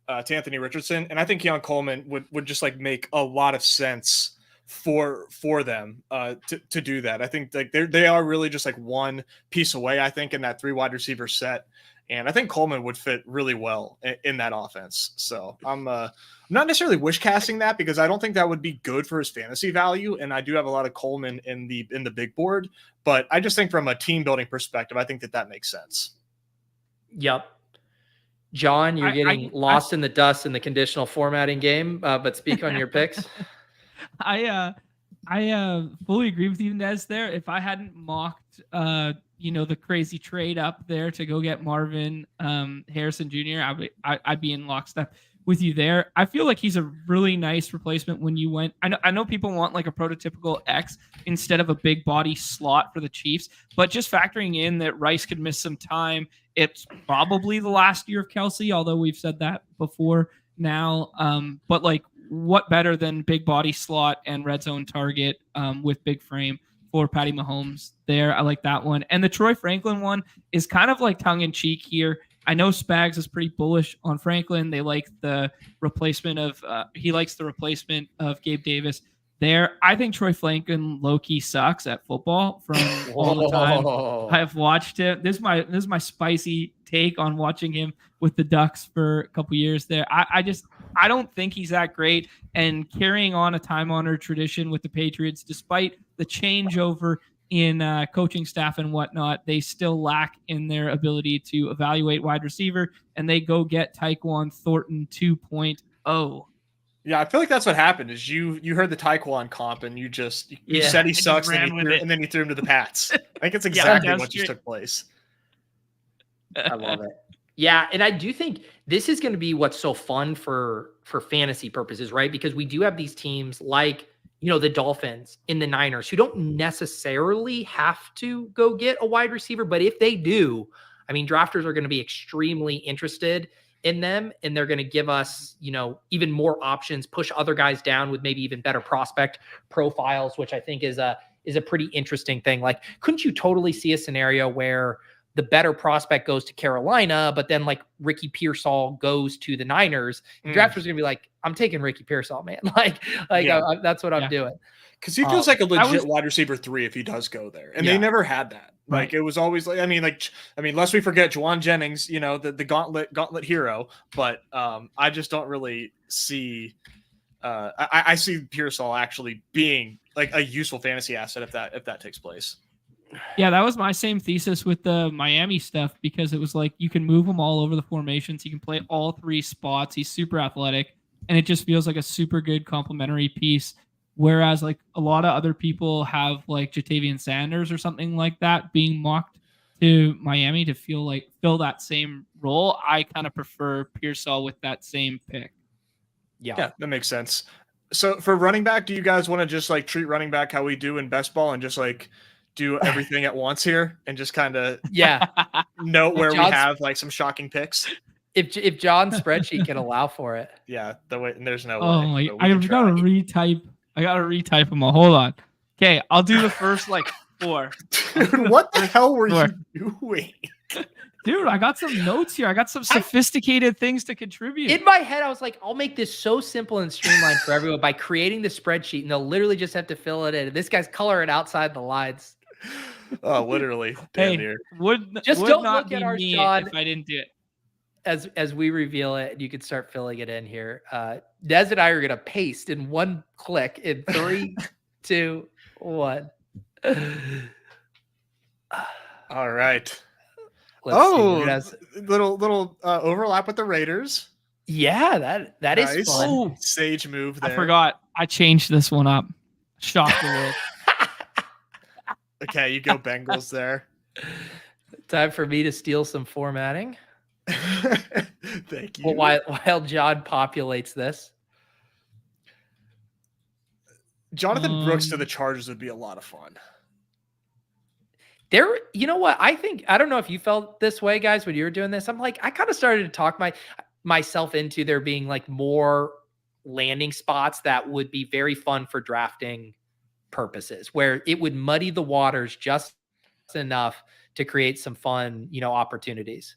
Anthony Richardson, and I think Keon Coleman would just like make a lot of sense for them to do that. I think like they are really just like one piece away, I think, in that 3 wide receiver set. And I think Coleman would fit really well in that offense. So I'm not necessarily wish casting that because I don't think that would be good for his fantasy value. And I do have a lot of Coleman in the big board, but I just think from a team building perspective, I think that makes sense. Yep. John, you're getting lost in the dust in the conditional formatting game, but speak on your picks. I fully agree with you, Nez, there. If I hadn't mocked the crazy trade up there to go get Marvin Harrison Jr., I'd be in lockstep with you there. I feel like he's a really nice replacement when you went. I know people want like a prototypical X instead of a big body slot for the Chiefs, but just factoring in that Rice could miss some time. It's probably the last year of Kelsey, although we've said that before now. But like, what better than big body slot and red zone target with big frame for Patty Mahomes there? I like that one. And the Troy Franklin one is kind of like tongue in cheek here. I know Spags is pretty bullish on Franklin. They like the replacement of he likes the replacement of Gabe Davis there. I think Troy Franklin low-key sucks at football from all the time I've watched him. This is my spicy take on watching him with the Ducks for a couple years there. I don't think he's that great, and carrying on a time-honored tradition with the Patriots, despite the changeover in coaching staff and whatnot, they still lack in their ability to evaluate wide receiver, and they go get Tyquan Thornton 2.0. Yeah, I feel like that's what happened. Is you heard the Tyquan comp and you said he sucks, and then you threw him to the Pats. I think it's exactly what just took place. I love it. Yeah, and I do think this is going to be what's so fun for fantasy purposes, right? Because we do have these teams like, the Dolphins and the Niners who don't necessarily have to go get a wide receiver, but if they do, I mean, drafters are going to be extremely interested in them, and they're going to give us, even more options, push other guys down with maybe even better prospect profiles, which I think is a pretty interesting thing. Like, couldn't you totally see a scenario where the better prospect goes to Carolina, but then like Ricky Pearsall goes to the Niners? Drafters are going to be like, I'm taking Ricky Pearsall, man. That's what I'm doing. Because he feels like a legit wide receiver 3 if he does go there. And they never had that. Like, it was always like, lest we forget Juwan Jennings, the gauntlet hero. But I just don't really see, I see Pearsall actually being like a useful fantasy asset if that takes place. Yeah, that was my same thesis with the Miami stuff, because it was like you can move him all over the formations. He can play all 3 spots. He's super athletic, and it just feels like a super good complementary piece. Whereas like a lot of other people have like Jatavian Sanders or something like that being mocked to Miami to fill that same role. I kind of prefer Pearsall with that same pick. Yeah, that makes sense. So for running back, do you guys want to just like treat running back how we do in best ball and just like do everything at once here and just kind of note where we have like some shocking picks? If John's spreadsheet can allow for it. Yeah, there's no way. I've got to retype them all. Hold on. Okay, I'll do the first like 4. Dude, what the hell were you doing? Dude, I got some notes here. I got some sophisticated things to contribute. In my head, I was like, I'll make this so simple and streamlined for everyone by creating the spreadsheet, and they'll literally just have to fill it in. And this guy's coloring outside the lines. Oh, literally. Damn Hey, near. would Don't not look at be our me Sean if I didn't do it. As we reveal it, you can start filling it in here. Nez and I are gonna paste in one click in 3, 2, 1. All right. Let's see. Little overlap with the Raiders. Yeah, that is Nice. fun. Oh, Sage move there. I forgot. I changed this one up. Shock the world. Okay, you go Bengals there. Time for me to steal some formatting. Thank you. Well, while John populates this. Jonathan Brooks to the Chargers would be a lot of fun. You know what? I don't know if you felt this way, guys, when you were doing this. I'm like, I kind of started to talk myself into there being like more landing spots that would be very fun for drafting purposes, where it would muddy the waters just enough to create some fun, opportunities.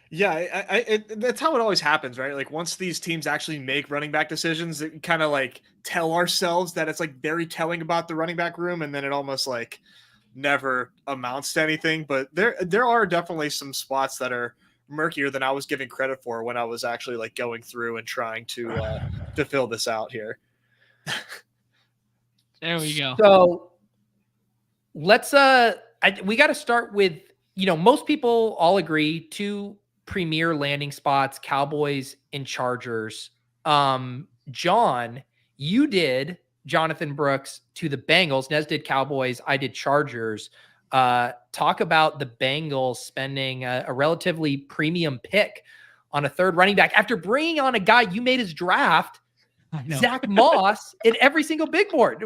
Yeah, that's how it always happens, right? Like once these teams actually make running back decisions, it kind of like tell ourselves that it's like very telling about the running back room, and then it almost like never amounts to anything. But there are definitely some spots that are murkier than I was giving credit for when I was actually like going through and trying to fill this out here. There we go. So let's we got to start with, most people all agree two premier landing spots, Cowboys and Chargers. John, you did Jonathan Brooks to the Bengals. Nez did Cowboys. I did Chargers. Talk about the Bengals spending a relatively premium pick on a third running back after bringing on a guy you made his draft, Zach Moss, in every single big board.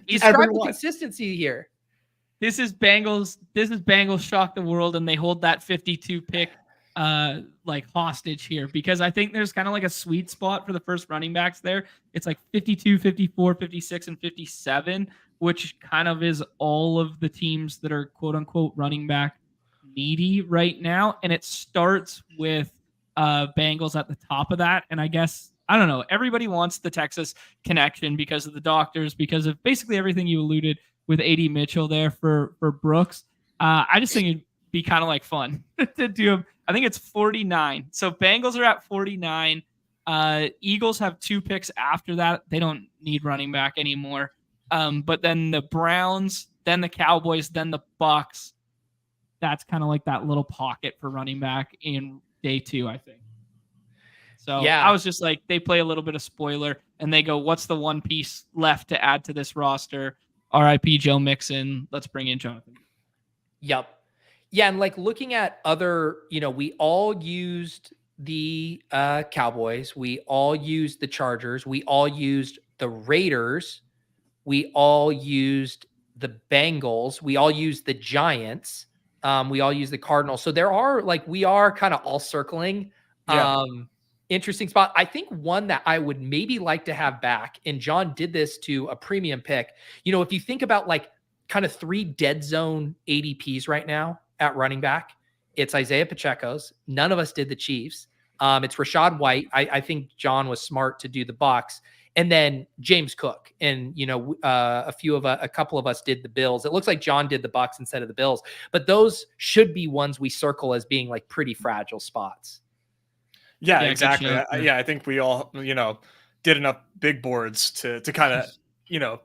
Describe the consistency here. This is Bengals shock the world, and they hold that 52 pick like hostage here, because I think there's kind of like a sweet spot for the first running backs there. It's like 52, 54, 56, and 57, which kind of is all of the teams that are quote unquote running back needy right now. And it starts with Bengals at the top of that. And I guess, I don't know, everybody wants the Texas connection because of the doctors, because of basically everything you alluded with AD Mitchell there for Brooks. I just think it'd be kind of like fun to do him. I think it's 49. So Bengals are at 49. Eagles have 2 picks after that. They don't need running back anymore. But then the Browns, then the Cowboys, then the Bucks. That's kind of like that little pocket for running back in day 2, I think. So yeah, I was just like, they play a little bit of spoiler and they go, what's the one piece left to add to this roster? RIP Joe Mixon. Let's bring in Jonathan. Yep. Yeah. And like looking at other, we all used the Cowboys. We all used the Chargers. We all used the Raiders. We all used the Bengals. We all used the Giants. We all used the Cardinals. So there are we are kind of all circling. Yeah. Interesting spot. I think one that I would maybe like to have back, and John did this to a premium pick. If you think about kind of 3 dead zone ADPs right now at running back, it's Isaiah Pacheco's. None of us did the Chiefs. It's Rachaad White. I think John was smart to do the Bucs, and then James Cook. And a couple of us did the Bills. It looks like John did the Bucs instead of the Bills, but those should be ones we circle as being pretty fragile spots. Yeah, exactly. I think we all, did enough big boards to kind of,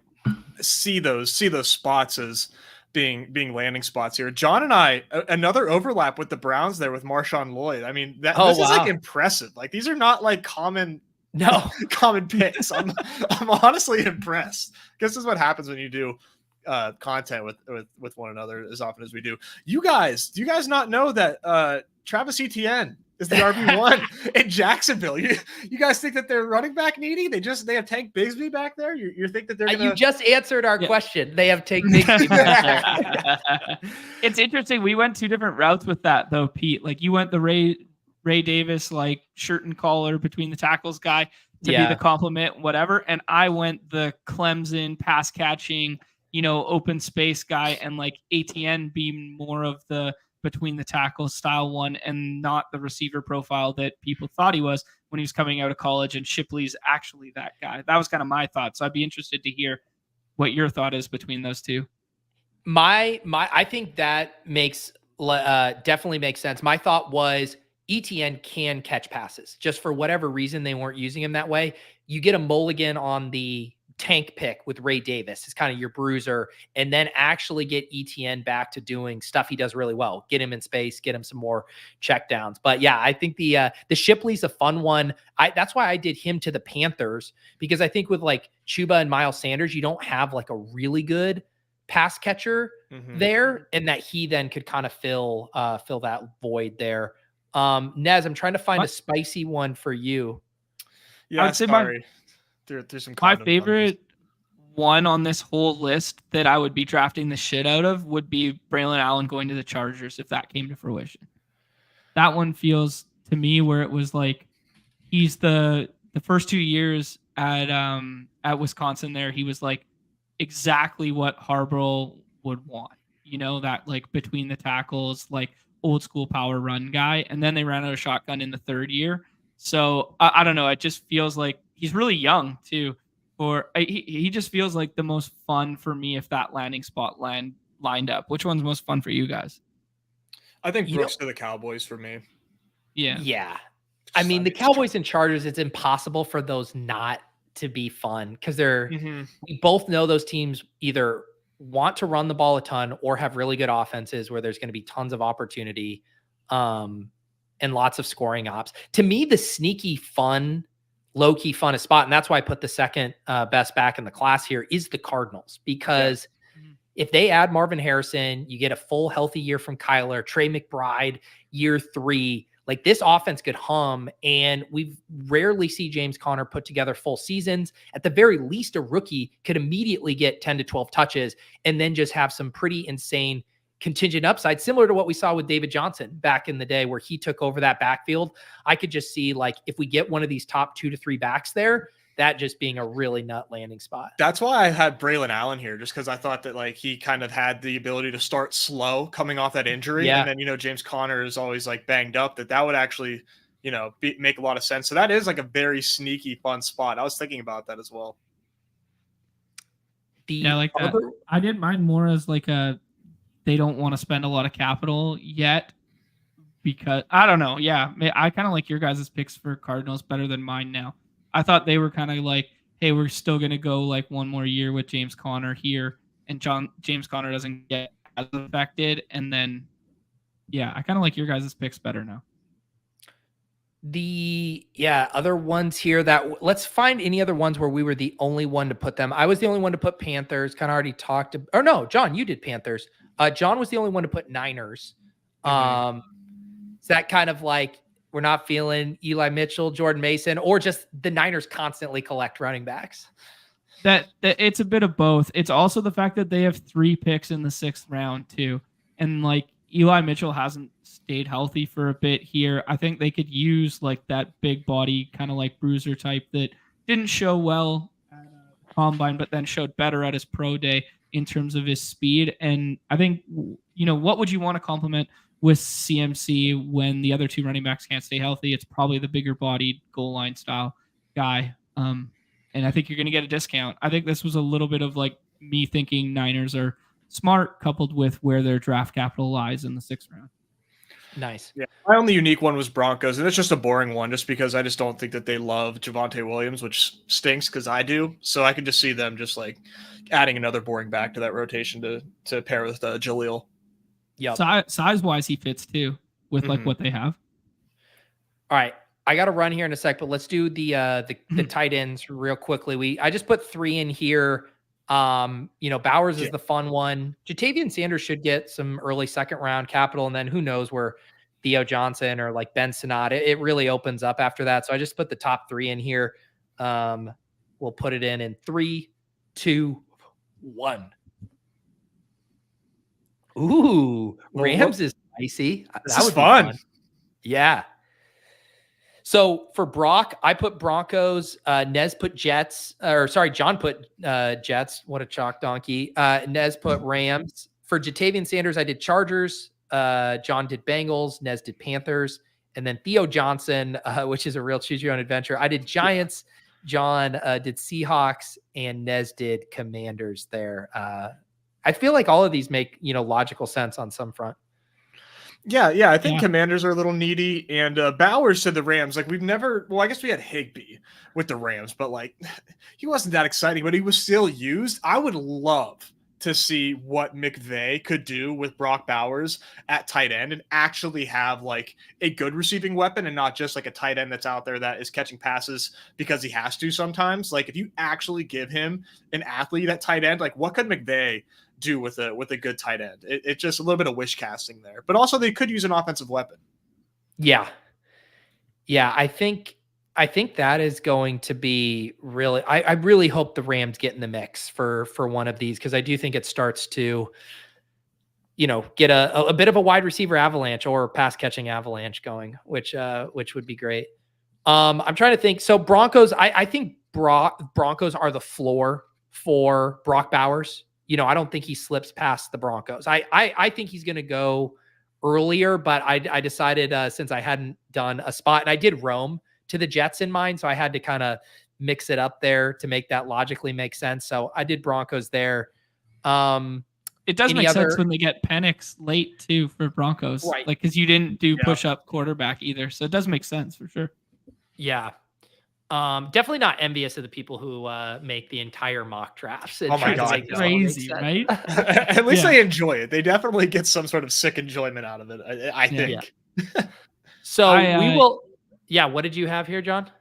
see those spots as being landing spots here. John and I, another overlap with the Browns there with Marshawn Lloyd. I mean, this is impressive. These are not common picks. I'm honestly impressed. This is what happens when you do content with one another as often as we do. Do you guys not know that Travis Etienne is the RB1 in Jacksonville? You guys think that they're running back needy? They have Tank Bigsby back there. You think that they're gonna... You just answered our question. They have Tank Bigsby back there. It's interesting. We went 2 different routes with that though, Pete. You went the Ray Davis shirt and collar between the tackles guy to be the compliment, whatever, and I went the Clemson pass catching, open space guy, and ATN being more of the between the tackles style one and not the receiver profile that people thought he was when he was coming out of college. And Shipley's actually that guy. That was kind of my thought. So I'd be interested to hear what your thought is between those two. I think that makes definitely makes sense. My thought was ETN can catch passes. Just for whatever reason, they weren't using him that way. You get a mulligan on the tank pick with Ray Davis. It's kind of your bruiser, and then actually get ETN back to doing stuff he does really well. Get him in space, get him some more checkdowns. But yeah, I think the Shipley's a fun one. That's why I did him to the Panthers, because I think with like Chuba and Miles Sanders, you don't have like a really good pass catcher there, and that he then could kind of fill that void there. Nez, I'm trying to find a spicy one for you. Yeah, I would say there's some my favorite one on this whole list that I would be drafting the shit out of would be Braylon Allen going to the Chargers if that came to fruition. That one feels to me where it was like he's the first 2 years at Wisconsin there, he was like exactly what Harbaugh would want. You know, that like between the tackles, like old school power run guy. And then they ran out of shotgun in the third year. So I don't know. It just feels like he's really young too. He just feels like the most fun for me if that landing spot lined up. Which one's most fun for you guys? I think Brooks to the Cowboys for me. Yeah. I mean, the Cowboys and Chargers, it's impossible for those not to be fun because we both know those teams either want to run the ball a ton or have really good offenses where there's going to be tons of opportunity and lots of scoring ops. To me, the sneaky fun, low-key funnest spot, and that's why I put the second best back in the class here, is the Cardinals. Because if they add Marvin Harrison, you get a full healthy year from Kyler, Trey McBride, year 3. Like this offense could hum, and we rarely see James Conner put together full seasons. At the very least, a rookie could immediately get 10 to 12 touches and then just have some pretty insane contingent upside, similar to what we saw with David Johnson back in the day where he took over that backfield. I could just see like if we get one of these top 2 to 3 backs there, that just being a really nut landing spot. That's why I had Braylon Allen here, just because I thought that like he kind of had the ability to start slow coming off that injury. And then, James Conner is always like banged up, that would actually, make a lot of sense. So that is like a very sneaky fun spot. I was thinking about that as well. Like that. I didn't mind more as like they don't want to spend a lot of capital yet because I don't know. Yeah. I kind of like your guys' picks for Cardinals better than mine now. I thought they were kind of like, hey, we're still going to go like one more year with James Conner here, and James Conner doesn't get as affected. And then, I kind of like your guys' picks better now. Other ones here let's find any other ones where we were the only one to put them. I was the only one to put Panthers, kind of already talked or no, John, you did Panthers. John was the only one to put Niners. Is that kind of like, we're not feeling Eli Mitchell, Jordan Mason, or just the Niners constantly collect running backs? That it's a bit of both. It's also the fact that they have 3 picks in the 6th round too. And like Eli Mitchell hasn't stayed healthy for a bit here. I think they could use like that big body, kind of like bruiser type that didn't show well at Combine, but then showed better at his pro day in terms of his speed. And I think, what would you want to complement with CMC when the other 2 running backs can't stay healthy? It's probably the bigger bodied goal line style guy. And I think you're going to get a discount. I think this was a little bit of like me thinking Niners are smart coupled with where their draft capital lies in the 6th round. Nice. Yeah. My only unique one was Broncos, and it's just a boring one just because I just don't think that they love Javonte Williams, which stinks because I do. So I could just see them just like adding another boring back to that rotation to pair with Jaleel. Yeah, size-wise, he fits too with like what they have. All right, I got to run here in a sec, but let's do the tight ends real quickly. I just put 3 in here. Bowers is the fun one. Jatavian Sanders should get some early 2nd round capital, and then who knows where Theo Johnson or like Ben Sinnott. It really opens up after that. So I just put the top 3 in here. We'll put it in 3, 2, 1. Ooh, Rams is spicy. That would be fun. Yeah. So for Brock, I put Broncos. Nez put Jets. John put Jets. What a chalk donkey. Nez put Rams. For Jatavian Sanders, I did Chargers. John did Bengals, Nez did Panthers, and then Theo Johnson, which is a real choose your own adventure. I did Giants. John did Seahawks, and Nez did Commanders there. I feel like all of these make, logical sense on some front. Yeah. I think Commanders are a little needy, and Bowers to the Rams. Like, I guess we had Higbee with the Rams, but like, he wasn't that exciting, but he was still used. I would love to see what McVay could do with Brock Bowers at tight end and actually have like a good receiving weapon and not just like a tight end that's out there that is catching passes because he has to sometimes. Like, if you actually give him an athlete at tight end, like, what could McVay do with a good tight end? It's just a little bit of wish casting there, but also they could use an offensive weapon. Yeah. I think that is going to be really, I really hope the Rams get in the mix for one of these, because I do think it starts to, get a bit of a wide receiver avalanche or pass catching avalanche going, which would be great. I'm trying to think. So Broncos, I think Broncos are the floor for Brock Bowers. I don't think he slips past the Broncos. I think he's going to go earlier, but I decided since I hadn't done a spot, and I did roam to the Jets in mind, so I had to kind of mix it up there to make that logically make sense. So I did Broncos there. It does make sense when they get Penix late too for Broncos, right? Like, because you didn't do push-up quarterback either, so it does make sense for sure. Yeah. Definitely not envious of the people who make the entire mock drafts. Oh my God, crazy, right? At least they enjoy it. They definitely get some sort of sick enjoyment out of it, I think. Yeah. So we will. Yeah, what did you have here, John?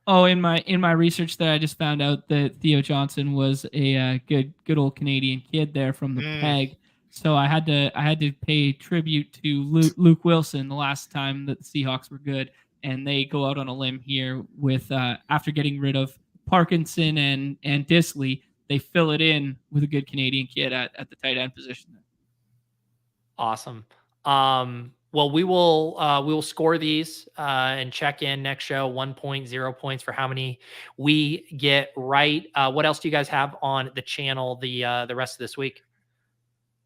Oh, in my research there, I just found out that Theo Johnson was a good old Canadian kid there from the Peg. So I had to pay tribute to Luke Wilson the last time that the Seahawks were good. And they go out on a limb here with after getting rid of Parkinson and Disley, they fill it in with a good Canadian kid at the tight end position. Awesome. Well, we will score these and check in next show. 1 point, 0 points for how many we get right. What else do you guys have on the channel the rest of this week?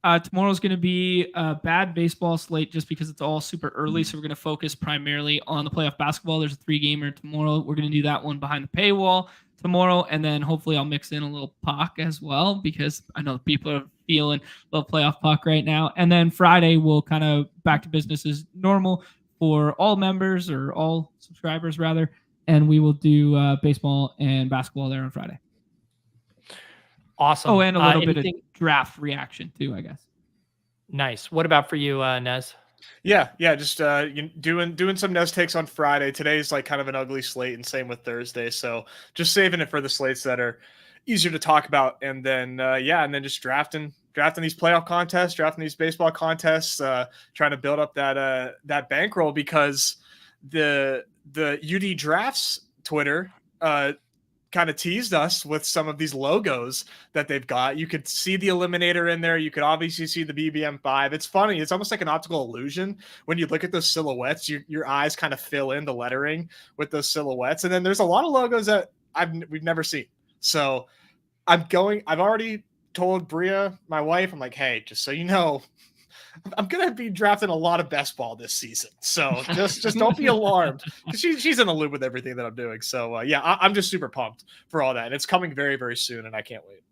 Tomorrow's going to be a bad baseball slate just because it's all super early. So we're going to focus primarily on the playoff basketball. There's a 3-gamer tomorrow. We're going to do that one behind the paywall tomorrow. And then hopefully I'll mix in a little puck as well, because I know people are feeling a little playoff puck right now. And then Friday, we'll kind of back to business as normal for all members, or all subscribers rather. And we will do baseball and basketball there on Friday. Awesome. Oh, and a little bit of draft reaction too, I guess. Nice. What about for you, Nez? Yeah. Just doing some Nez takes on Friday. Today's like kind of an ugly slate, and same with Thursday. So just saving it for the slates that are easier to talk about, and then and then just drafting these playoff contests, drafting these baseball contests, trying to build up that bankroll, because the UD Drafts Twitter kind of teased us with some of these logos that they've got. You could see the Eliminator in there. You could obviously see the BBM5. It's funny. It's almost like an optical illusion. When you look at those silhouettes, your eyes kind of fill in the lettering with those silhouettes. And then there's a lot of logos that we've never seen. So I've already told Bria, my wife, I'm like, hey, just so you know, I'm going to be drafting a lot of best ball this season. So just don't be alarmed. She's in the loop with everything that I'm doing. So I'm just super pumped for all that. And it's coming very, very soon, and I can't wait.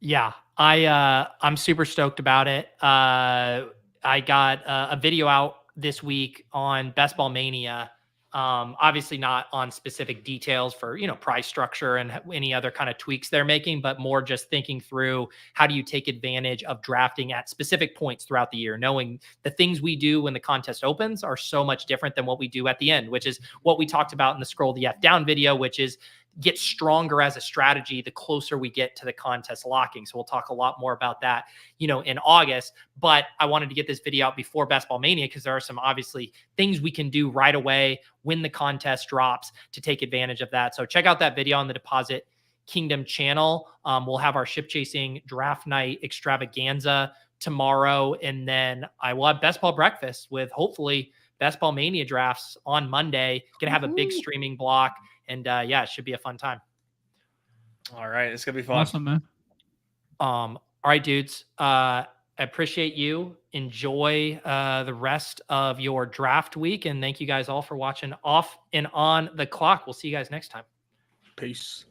Yeah, I'm super stoked about it. I got a video out this week on Best Ball Mania. Obviously not on specific details for, price structure and any other kind of tweaks they're making, but more just thinking through how do you take advantage of drafting at specific points throughout the year, knowing the things we do when the contest opens are so much different than what we do at the end, which is what we talked about in the Scroll the F Down video, which is get stronger as a strategy the closer we get to the contest locking. So we'll talk a lot more about that, in August. But I wanted to get this video out before Best Ball Mania, because there are some obviously things we can do right away when the contest drops to take advantage of that. So check out that video on the Deposit Kingdom channel. We'll have our ship chasing draft night extravaganza tomorrow, and then I will have Best Ball breakfast with hopefully Best Ball Mania drafts on Monday. Gonna have a big streaming block. And it should be a fun time. All right. It's going to be fun. Awesome, man. All right, dudes. I appreciate you. Enjoy the rest of your draft week. And thank you guys all for watching Off and On the Clock. We'll see you guys next time. Peace.